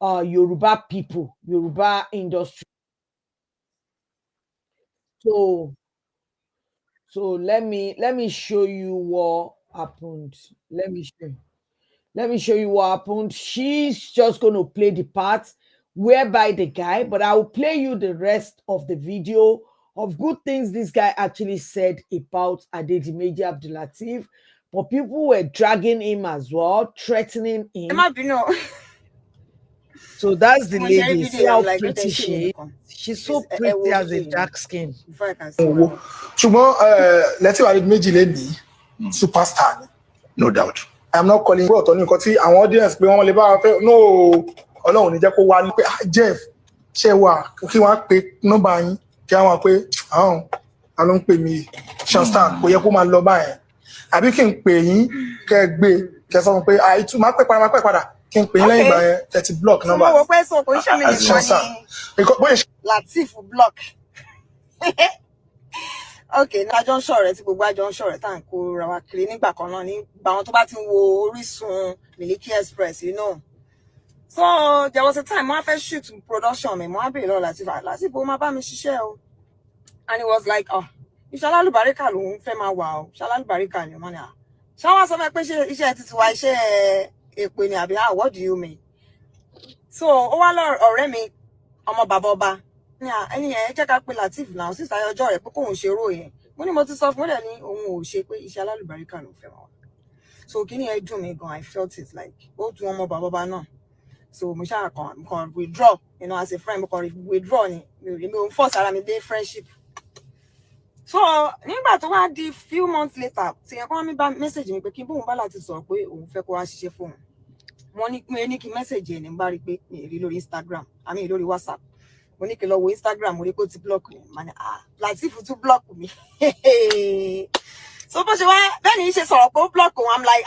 Yoruba people, Yoruba industry. So let me show you what happened. Let me show you what happened. She's just going to play the part whereby the guy, but I will play you the rest of the video of good things this guy actually said about Adedimeji Abdulateef. But people were dragging him as well, threatening Ẹ him. má bínú o. So that's the Mo ṣe rí lady. See video, I'm how like, ó tẹ̀ pretty ṣe mí she is. nìkan. She's Please, so pretty wo as a video yẹn dark skin. before I can see what I wo want. ṣùgbọ́n lẹ́tí wàá méjì lè ní superstar ni no doubt. I'm not calling pé ọ̀tọ̀ ní nǹkan tí àwọn audience pé wọ́n lè bá wa fẹ́ no ọlọ́run ní jẹ́ kó wá ní pé Jeff ṣé wà kí wọ́n á pe nọ́mbà yín kí wọ́n á pé àwọn ló ń pè mí Shanstar kò yẹ kó máa lọ báyẹn àbí kí n pè yín kẹ́ gbé kẹ́ sọ pé àìtú máa pẹ́ padà kí n pè yín lẹ́yìn ìgbà yẹn kẹ́ ti block nọ́mbà. Mo wò pé so kò ṣe mí nìkan ni Lateef block. Okay, ní àjọ ń ṣọ̀rẹ́ tí gbogbo àjọ ń ṣọ̀rẹ́ tá à ń kó ra wa kiri nígbà kan náà nígbà àwọn tó bá ti ń wo Orísun, Miliki Express, you know. So there was a time mo fẹ́ shoot production mi, mo á bèèrè lọ́wọ́ Lateef ó máa bá mi ṣiṣẹ́ o. And he was like, oh, iṣẹ́ alálùbáríkà lòun fẹ́ máa wà o, iṣẹ́ alálùbáríkà ni wọ́n ní à. Ṣé wọ́n sọ fẹ́ pé iṣẹ́ titi wa iṣẹ́ èpè ni àbí what do you mean? So ó wá lọ ọ̀rẹ́ mi ọmọ bàbá ọba ní ẹni yẹn jẹ́ ká pe Lateef náà sísá ọjọ́ rẹ̀ pé kóun ṣe ró yẹn. Mo ní mo ti sọ fún ẹ̀ ní òun ò ṣe pé iṣẹ́ alálùbáríkà ló fẹ́ wà. So kíní yẹn dùn mí gan, I felt it like ó dùn ọmọ bàbá ọba náà. So mo ṣáà kàn withdraw, you know, as a friend mo kàn withdraw ni mi ò force ara mi dé friendship. So nígbà tó wá di few months later tí ẹ kọ́ mi bá message mi pé kí n bóun bá Lateef sọ̀rọ̀ pé òun fẹ́ kó wá ṣiṣẹ́ fóun. Wọ́n ní kí message ẹ̀ ní bá rí pé mi rí lórí Instagram àmì lórí WhatsApp. Mo ní kí lọ wo Instagram mo rí pé ó ti block mi. Mo ní Lateef tún block mi. So bó ṣe wá bẹ́ẹ̀ ni ṣe sọ̀rọ̀ pé ó block òun, I'm like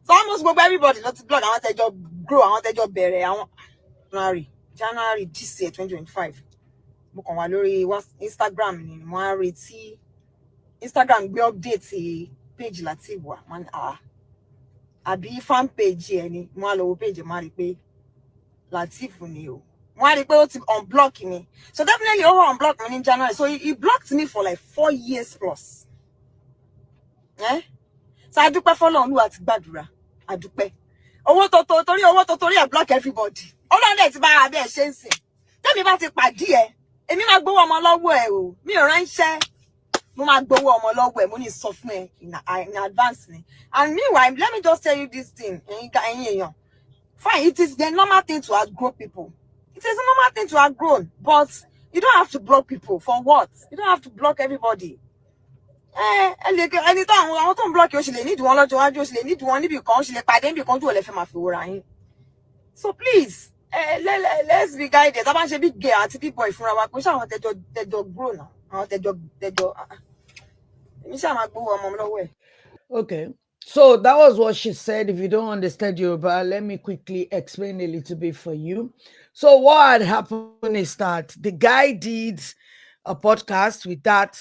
so almost gbogbo everybody ló ti block àwọn tẹ́jọ́ grow àwọn tẹ́jọ́ bẹ̀rẹ̀ àwọn January this year 2025. Mo kàn wá lórí Instagram ni mo á retí Instagram gbé update page Lateef wá. Mo ní àbí fan page ẹ ni mo á lọ wo page mo á rí pé Lateef ni o. Mo á rí pé ó ti unblock me. So definitely ó unblock me in January. So he blocked me for like 4 years plus. So a dúpẹ́ fọ́lọ́run Olúwa ti gbàdúrà. A dúpẹ́. Owó tó torí ẹ block everybody. Ọlọ́run dẹ̀ ti bá ara bẹ́ẹ̀ ṣe ń sìn. Tẹ́mi bá ti pàdé ẹ, èmi máa gbowó ọmọ lọ́wọ́ ẹ o. Mi ò ránṣẹ́. Mo máa gbowó ọmọ lọ́wọ́ ẹ. Mo ní sọ fún ẹ in advance ni. And meanwhile, let me just tell you this thing. Ẹ̀yin èèyàn. Fine, it is the normal thing to outgrow people. It is a normal thing to outgrow, but you don't have to block people. For what? You don't have to block everybody. Ẹni tó àwọn tó ń block you, ó ṣe lè need wọn lọ́jọ́ iwájú, ó ṣe lè need wọn níbi kan, ó ṣe lè pàdé níbi kan tó lè fẹ́ máa fi wòra yín. So please, let's be guided. Tá bá ń ṣe big girl àti big boy fúnra wa, kò ṣe àwọn tẹjọ grow now. Àwọn tẹjọ èmi ṣáà máa gbowó ọmọ mi lọ́wọ́ ẹ̀. Okay. So that was what she said. If you don't understand Yoruba, let me quickly explain a little bit for you. So what had happened is that the guy did a podcast with that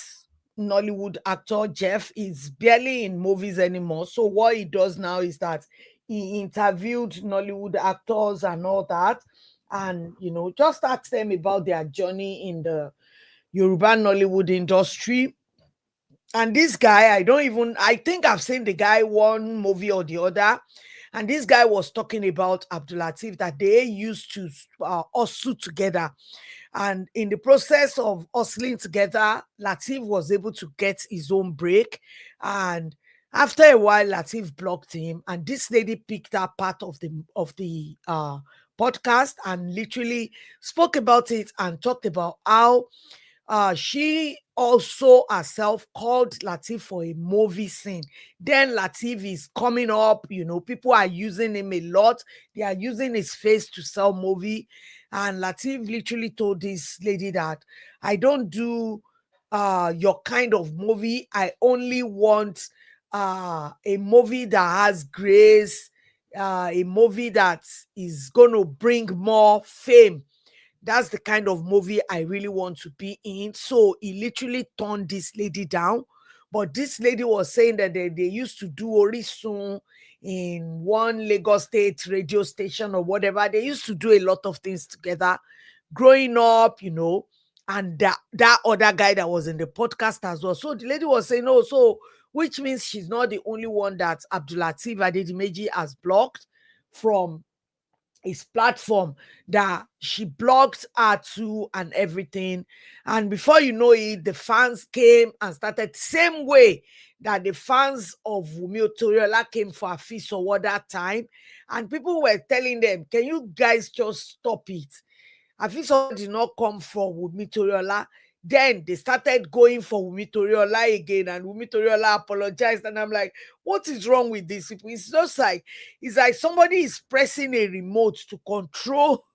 Nollywood actor. Jeff is barely in movies anymore. So what he does now is that he interviewed Nollywood actors and all that, and just asked them about their journey in the Yoruba Nollywood industry. And this guy, I think I've seen the guy one movie or the other. And this guy was talking about Abdul Lateef, that they used to hustle together. And in the process of hustling together, Lateef was able to get his own break. And after a while, Lateef blocked him. And this lady picked up part of the podcast and literally spoke about it and talked about how she also herself called Lateef for a movie scene. Then Lateef is coming up, people are using him a lot. They are using his face to sell movie. And Lateef literally told this lady that I don't do your kind of movie. I only want a movie that has grace, a movie that is going to bring more fame. That's the kind of movie I really want to be in. So he literally turned this lady down. But this lady was saying that they used to do Orisun in one Lagos State radio station or whatever. They used to do a lot of things together growing up, and that other guy that was in the podcast as well. So the lady was saying, oh, so which means she's not the only one that Abdul Lateef Adedimeji has blocked from his platform that she blocked her to and everything. And before you know it, the fans came and started same way that the fans of Wunmi Otoriola came for a feast or that time. And people were telling them, can you guys just stop it? Afiso did not come for Wunmi Toriola. Then they started going for Wunmi Toriola again, and Wunmi Toriola apologized. And I'm like, what is wrong with these people? It's like somebody is pressing a remote to control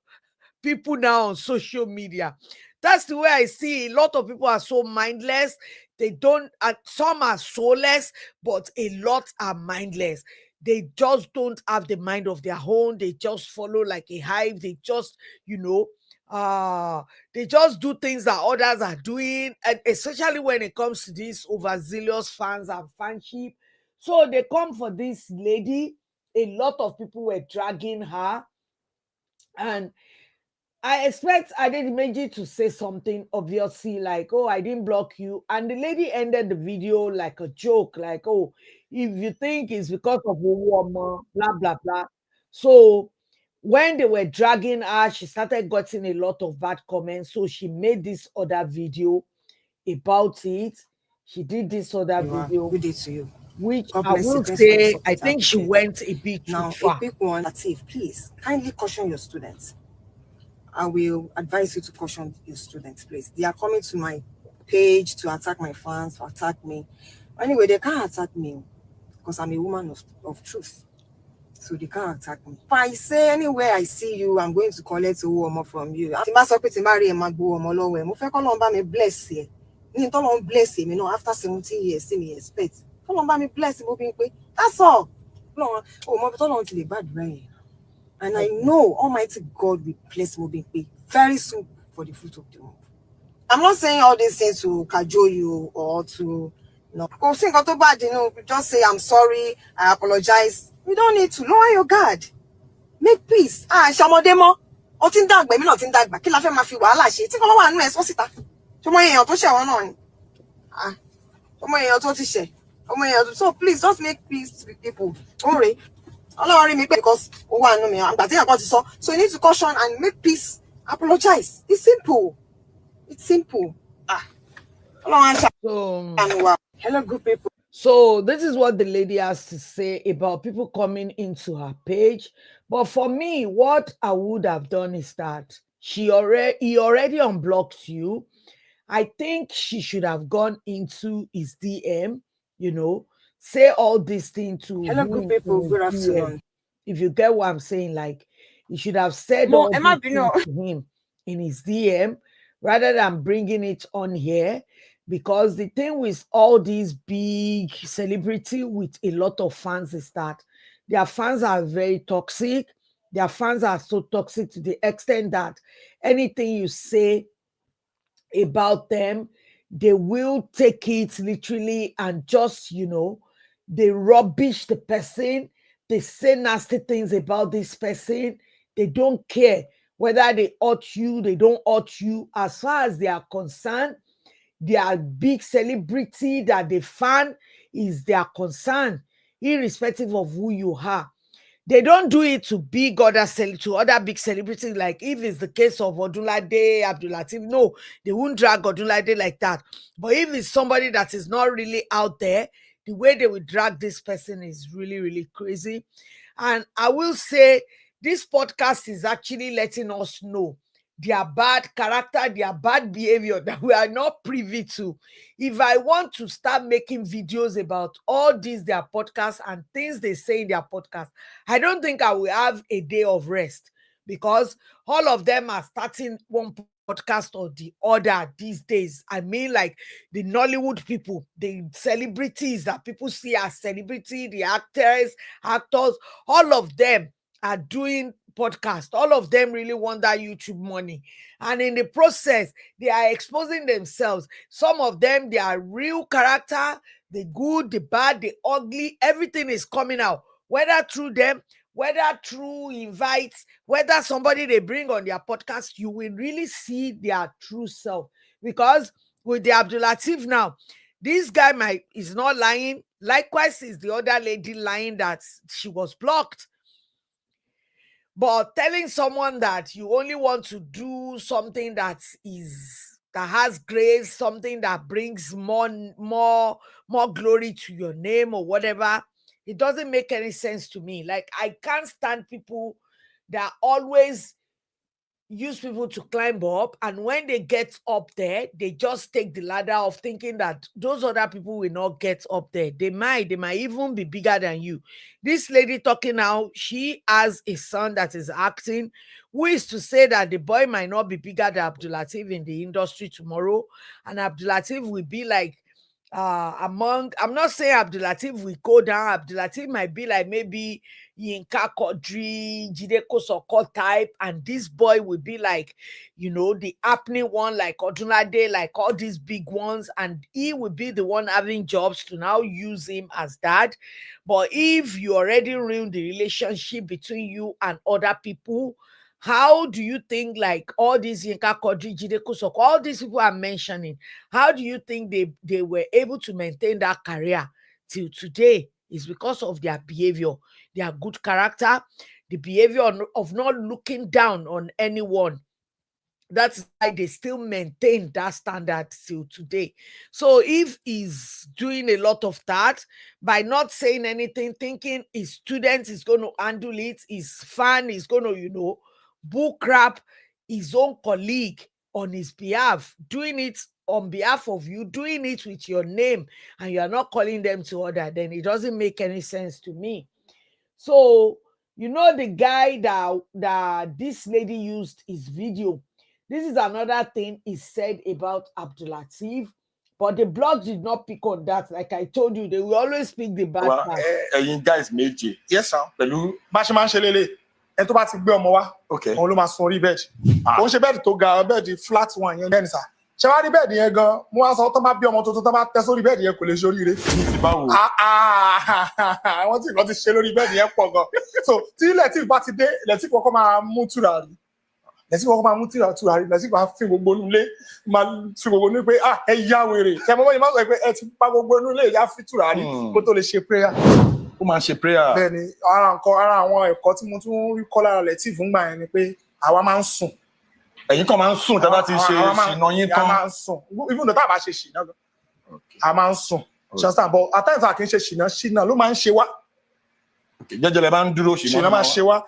people now on social media. That's the way I see it. A lot of people are so mindless. They don't, some are soulless, but a lot are mindless. They just don't have the mind of their own. They just follow like a hive. They just, you know, they just do things that others are doing, and especially when it comes to these overzealous fans and fanship. So they come for this lady. A lot of people were dragging her, and I expect Adedimeji to say something obviously like, oh, I didn't block you. And the lady ended the video like a joke, like, oh, if you think it's because of Owoma, blah, blah, blah. So when they were dragging her, she started getting a lot of bad comments. So she made this other video about it. She did this other video, Good day to you. which God I bless you. will Thanks for your say, I support. I think she appreciate. went a bit too Now, a far. quick one, Lateef, please kindly caution your students. I will advise you to caution your students, please. They are coming to my page to attack my fans, to attack me. Anyway, they can't attack me because I'm a woman of truth. So they can't attack me. If I say anywhere I see you, I'm going to collect Owoma from you. Tí bá sọ pé tí n bá rí ẹ máa gbowó ọmọ lọ́wọ́ ẹ, mo fẹ́ k'Ọlọ́run bá mi bless ẹ. Ní t'Ọlọ́run bless èmi náà after 17 years tí mi expect. K'Ọlọ́run bá mi bless mo bí n pé that's all. Ọlọ́run ò mọ bí t'Ọlọ́run ti lè gbàdúrà yẹn. And I know Almighty God will bless Mobimpe very soon for the fruit of the womb. I'm not saying all these things to cajole you or to no. Go sing to bad, just say I'm sorry, I apologize. You don't need to lower your guard. Make peace. Ṣọmọdé mọ́. Ó ti ń dàgbà, èmi náà ti ń dàgbà. Kí la fẹ́ máa fi wàhálà ṣe? Tí kò wà nínú ẹ̀ sọ síta. Ṣọmọ èèyàn tó ṣẹ̀ wọ́n náà ni. Ṣọmọ èèyàn tó ti ṣẹ̀. Ọmọ èèyàn tó. So please just make peace with people. Don't worry. Ọlọ́run me because wà nínú mi àgbà tí àkọ́ ti sọ. So you need to caution and make peace. Apologize. It's simple. It's simple. So, Hello, good people. So this is what the lady has to say about people coming into her page. But for me, what I would have done is that he already unblocked you. I think she should have gone into his DM, say all these things to Hello, good people. Good afternoon. If you get what I'm saying, like you should have said all these things to him in his DM rather than bringing it on here. Because the thing with all these big celebrity with a lot of fans is that their fans are very toxic. Their fans are so toxic to the extent that anything you say about them, they will take it literally and just, they rubbish the person. They say nasty things about this person. They don't care whether they hurt you, they don't hurt you. As far as they are concerned, their big celebrity that they fan is their concern, irrespective of who you are. They don't do it to big to other big celebrities. Like if it's the case of Odunlade, Abdulateef, no, they won't drag Odunlade like that. But if it's somebody that is not really out there, the way they will drag this person is really, really crazy. And I will say this podcast is actually letting us know their bad character, their bad behavior that we are not privy to. If I want to start making videos about all these, their podcasts and things they say in their podcast, I don't think I will have a day of rest because all of them are starting one podcast or the other these days. I mean, like the Nollywood people, the celebrities that people see as celebrity, the actors, all of them are doing podcast. All of them really want that YouTube money. And in the process, they are exposing themselves. Some of them, they are real character, the good, the bad, the ugly, everything is coming out. Whether through them, whether through invites, whether somebody they bring on their podcast, you will really see their true self. Because with the Abdulateef now, this guy is not lying. Likewise, is the other lady lying that she was blocked. But telling someone that you only want to do something that has grace, something that brings more glory to your name or whatever, it doesn't make any sense to me. Like, I can't stand people that always use people to climb up, and when they get up there, they just take the ladder of thinking that those other people will not get up there. They might even be bigger than you. This lady talking now, she has a son that is acting, who is to say that the boy might not be bigger than Abdulateef in the industry tomorrow, and Abdulateef will be like, I'm not saying Abdulateef will go down. Abdulateef might be like maybe Yinka Kodri, Jide Kosoko type, and this boy will be like, the happening one, like Odunlade, like all these big ones, and he will be the one having jobs to now use him as dad. But if you already ruined the relationship between you and other people, how do you think, like all these Yinka Kodri, Jide Kosoko, all these people I'm mentioning, how do you think they were able to maintain that career till today? Is because of their behavior, their good character, the behavior of not looking down on anyone. That's why they still maintain that standard till today. So if he's doing a lot of that by not saying anything, thinking his student is going to handle it, his fan is going to, book rap his own colleague on his behalf, doing it on behalf of you, doing it with your name, and you're not calling them to order, then it doesn't make any sense to me. So, the guy that this lady used his video. This is another thing he said about Abdulateef, but the blog did not pick on that. Like I told you, they will always pick the bad part. ẹ̀yin guys méje yes sir. pẹ̀lú bá a ṣe máa ń ṣe lélẹ̀ ẹni tó bá ti gbé ọmọ wá okay òun ló máa sun orí bẹ́ẹ̀dì kò ń ṣe bẹ́ẹ̀dì tó ga bẹ́ẹ̀dì flat one yẹn bẹ́ẹ̀ni sà ṣé wàá rí bẹ́ẹ̀dì yẹn gan mo wá sọ tó bá bí ọmọ tuntun tó bá tẹ́ sórí bẹ́ẹ̀dì yẹn kò lè ṣe oríire ti báwo àwọn tí nǹkan ti ṣe lórí bẹ́ẹ̀dì yẹn pọ̀ gan so tí Lateef bá ti dé Lateef kọ́kọ́ máa mú tùràrí Lateef kọ́kọ́ máa mú tùràrí Lateef máa fi gbogbo inú ilé máa fi gbogbo inú pé ẹ yá wèrè ṣe mo máa sọ pé ẹ ti pa gbogbo inú ilé ìyá fi tùràrí kó tó lè ṣe prayer. ó máa ń ṣe prayer bẹ́ẹ̀ni ara àwọn ẹ̀kọ́ tí mo tún rí kọ́ lára Lateef ńgbà yẹn ni pé àwa máa ń sùn. ẹ̀yin kan máa ń sùn tá bá ti ṣe ṣìnà yín tán a máa ń sùn even though tá a bá ṣe ṣìnà gan a máa ń sùn ṣọsàn but at times a kì í ṣe ṣìnà ló máa ń ṣe wá jẹjẹrẹ bá ń dúró ṣìnà máa ṣe wá.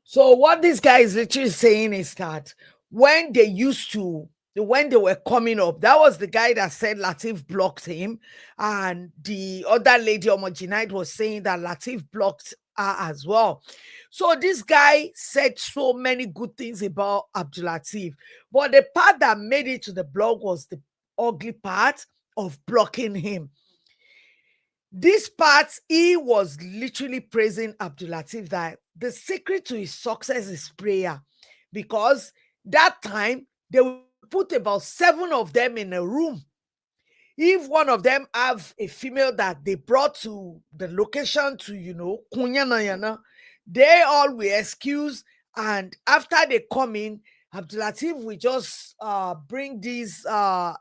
So what this guy is literally saying is that when they were coming up, that was the guy that said Lateef blocked him, and the other lady Omojinaid was saying that Lateef blocked her as well. So this guy said so many good things about Abdulateef, but the part that made it to the blog was the ugly part of blocking him. This part, he was literally praising Abdulateef that the secret to his success is prayer, because that time they will put about 7 of them in a room. If one of them have a female that they brought to the location to, Kunyanayana, they all will excuse, and after they come in, Abdulateef will just bring this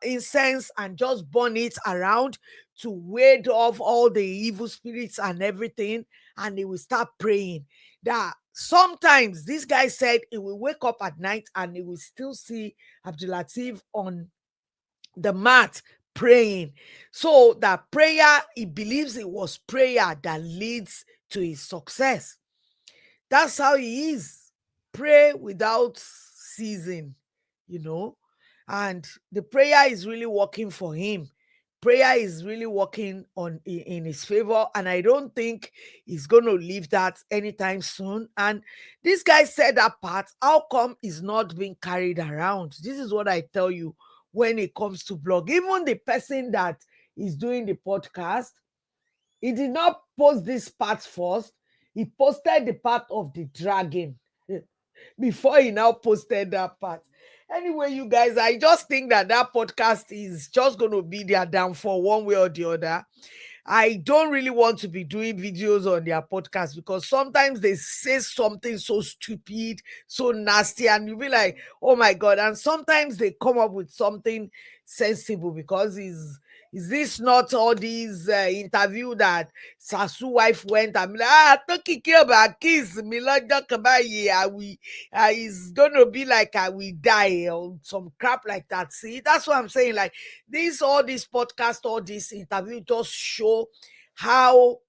incense and just burn it around to ward off all the evil spirits and everything, and he will start praying. That sometimes this guy said he will wake up at night and he will still see Abdulateef on the mat praying. So that prayer, he believes it was prayer that leads to his success. That's how he is. Pray without ceasing, and the prayer is really working for him. Prayer is really working in his favor, and I don't think he's going to leave that anytime soon. And this guy said that part. How come he's not being carried around? This is what I tell you when it comes to blog. Even the person that is doing the podcast, he did not post this part first. He posted the part of the dragon before he now posted that part. Anyway, you guys, I just think that podcast is just going to be their downfall one way or the other. I don't really want to be doing videos on their podcast because sometimes they say something so stupid, so nasty, and you'll be like, oh my God. And sometimes they come up with something sensible because Is this not all these interview that Sasu wife went? I'm like, talking about kiss me, like it's gonna be like I will die or some crap like that. See, that's what I'm saying. Like all this podcast, all this interview just show how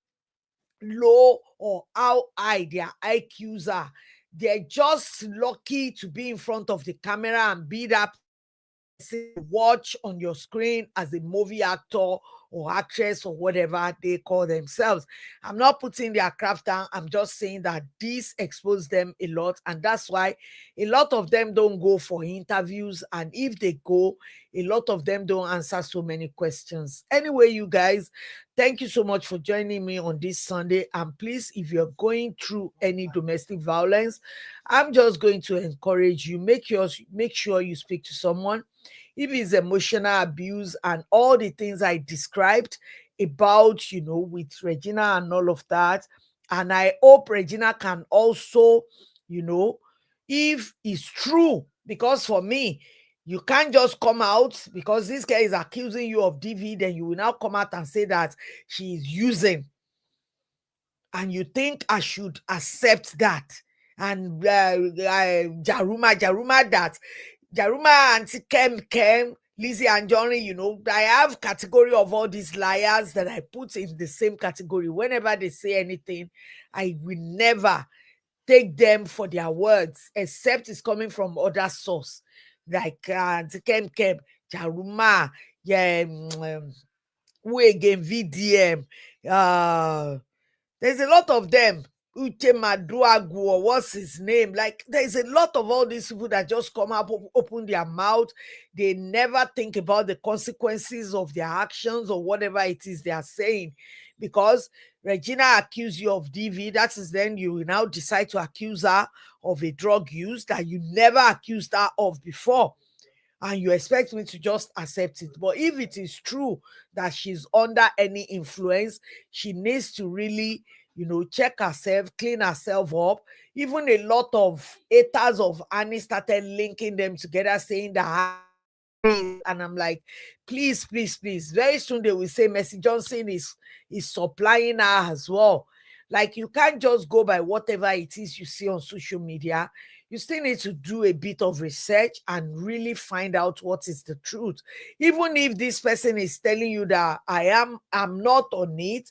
low or how high their IQs are. They're just lucky to be in front of the camera and be that watch on your screen as a movie actor or actress or whatever they call themselves. I'm not putting their craft down. I'm just saying that this exposed them a lot. And that's why a lot of them don't go for interviews. And if they go, a lot of them don't answer so many questions. Anyway, you guys, thank you so much for joining me on this Sunday. And please, if you're going through any domestic violence, I'm just going to encourage you, make sure you speak to someone. If it's emotional abuse and all the things I described about, with Regina and all of that. And I hope Regina can also, if it's true, because for me, you can't just come out because this guy is accusing you of DV, then you will now come out and say that she is using. And you think I should accept that? And Jaruma that. Jaruma, Auntie Kem, Lizzie and Johnny, I have category of all these liars that I put in the same category. Whenever they say anything, I will never take them for their words, except it's coming from other source. Like Auntie Kem, Jaruma, yeah, who again, VDM, there's a lot of them. Uche Maduagu, or what's his name? Like, there's a lot of all these people that just come up, open their mouth. They never think about the consequences of their actions or whatever it is they are saying. Because Regina accused you of DV, that is then you will now decide to accuse her of a drug use that you never accused her of before. And you expect me to just accept it. But if it is true that she's under any influence, she needs to really, check herself, clean herself up. Even a lot of haters of Annie started linking them together, saying that. And I'm like, please, please, please. Very soon they will say Mercy Johnson is supplying her as well. Like, you can't just go by whatever it is you see on social media. You still need to do a bit of research and really find out what is the truth. Even if this person is telling you that I'm not on it,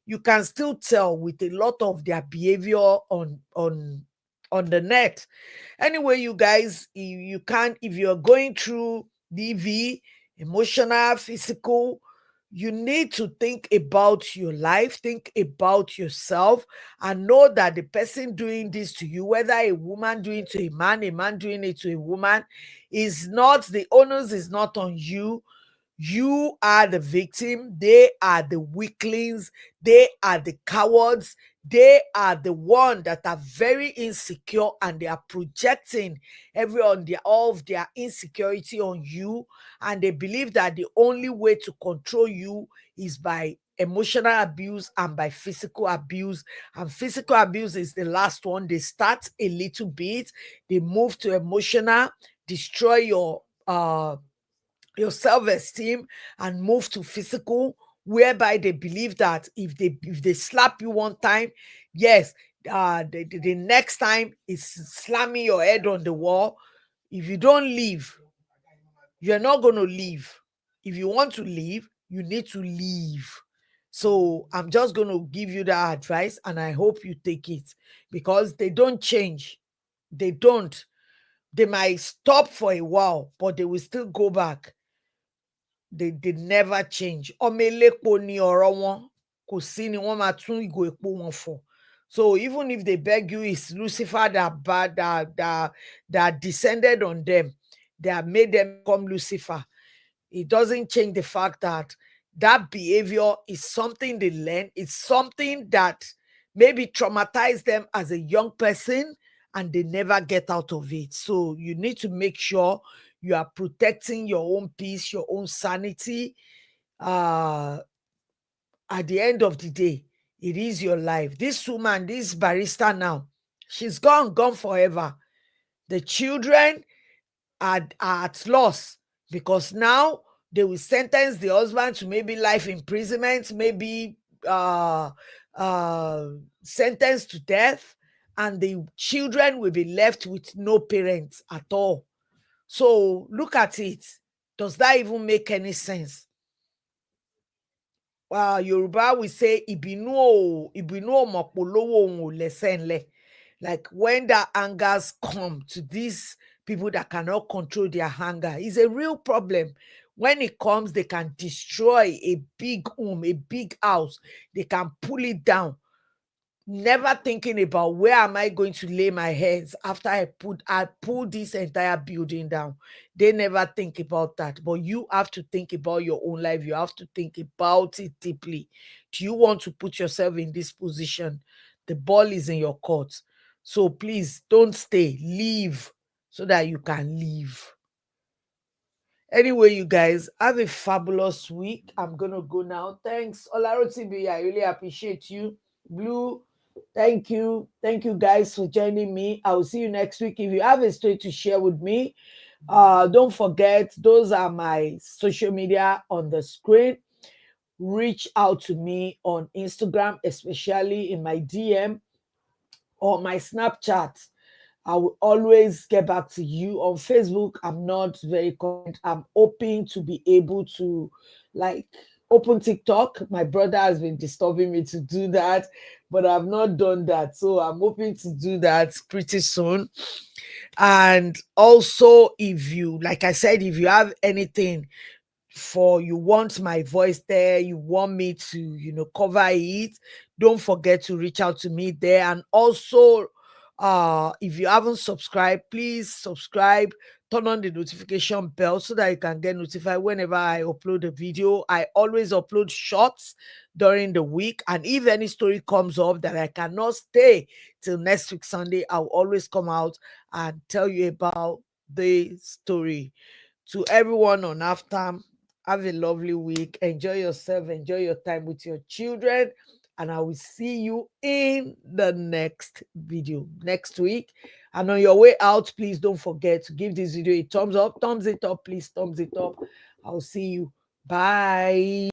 you can still tell with a lot of their behavior on the net. Anyway, you guys, if you're going through DV, emotional, physical, you need to think about your life, think about yourself, and know that the person doing this to you, whether a woman doing it to a man doing it to a woman, is not, the onus is not on you. You are the victim. They are the weaklings. They are the cowards. They are the one that are very insecure, and they are projecting all of their insecurity on you. And they believe that the only way to control you is by emotional abuse and by physical abuse. And physical abuse is the last one. They start a little bit, they move to emotional, destroy your self-esteem, and move to physical, whereby they believe that if they slap you one time, yes, the next time is slamming your head on the wall. If you don't leave, you're not going to leave. If you want to leave, you need to leave. So I'm just going to give you that advice, and I hope you take it, because they don't change. They don't. They might stop for a while, but they will still go back. They never change. Ọmọ elépo ni ọ̀rọ̀ wọn, kò sí ni wọ́n máa tún ìgò epo wọn fọ̀. So even if they beg you, it's Lucifer that descended on them, that made them become Lucifer. It doesn't change the fact that behavior is something they learn. It's something that maybe traumatized them as a young person, and they never get out of it. So you need to make sure you are protecting your own peace, your own sanity. At the end of the day, it is your life. This woman, this barista now, she's gone forever. The children are at loss, because now They will sentence the husband to maybe life imprisonment, maybe sentenced to death, and the children will be left with no parents at all. So look at it. Does that even make any sense? Yoruba will say ibinu mopolowo lesenle. Like when the angers come to these people that cannot control their anger, is a real problem. When it comes, they can destroy a big home, a big house. They can pull it down, never thinking about where am I going to lay my heads after I pull this entire building down. They never think about that. But you have to think about your own life. You have to think about it deeply. Do you want to put yourself in this position? The ball is in your court. So please don't stay. Leave so that you can leave. Anyway, you guys, have a fabulous week. I'm gonna go now. Thanks, Olarotibi. I really appreciate you. Blue, thank you. Thank you guys for joining me. I will see you next week. If you have a story to share with me, don't forget, those are my social media on the screen. Reach out to me on Instagram, especially in my DM or my Snapchat. I will always get back to you. On Facebook, I'm not very current. I'm hoping to be able to like open TikTok. My brother has been disturbing me to do that, but I've not done that. So I'm hoping to do that pretty soon. And also, if you, like I said, if you have anything you want my voice there, you want me to cover it, don't forget to reach out to me there. And also, if you haven't subscribed, please subscribe, turn on the notification bell so that you can get notified whenever I upload a video. I always upload shorts during the week, and if any story comes up that I cannot stay till next week Sunday, I'll always come out and tell you about the story. To everyone on Aftam, have a lovely week. Enjoy yourself. Enjoy your time with your children. And I will see you in the next video next week. And on your way out, please don't forget to give this video a thumbs up. Thumbs it up, please. Thumbs it up. I'll see you. Bye.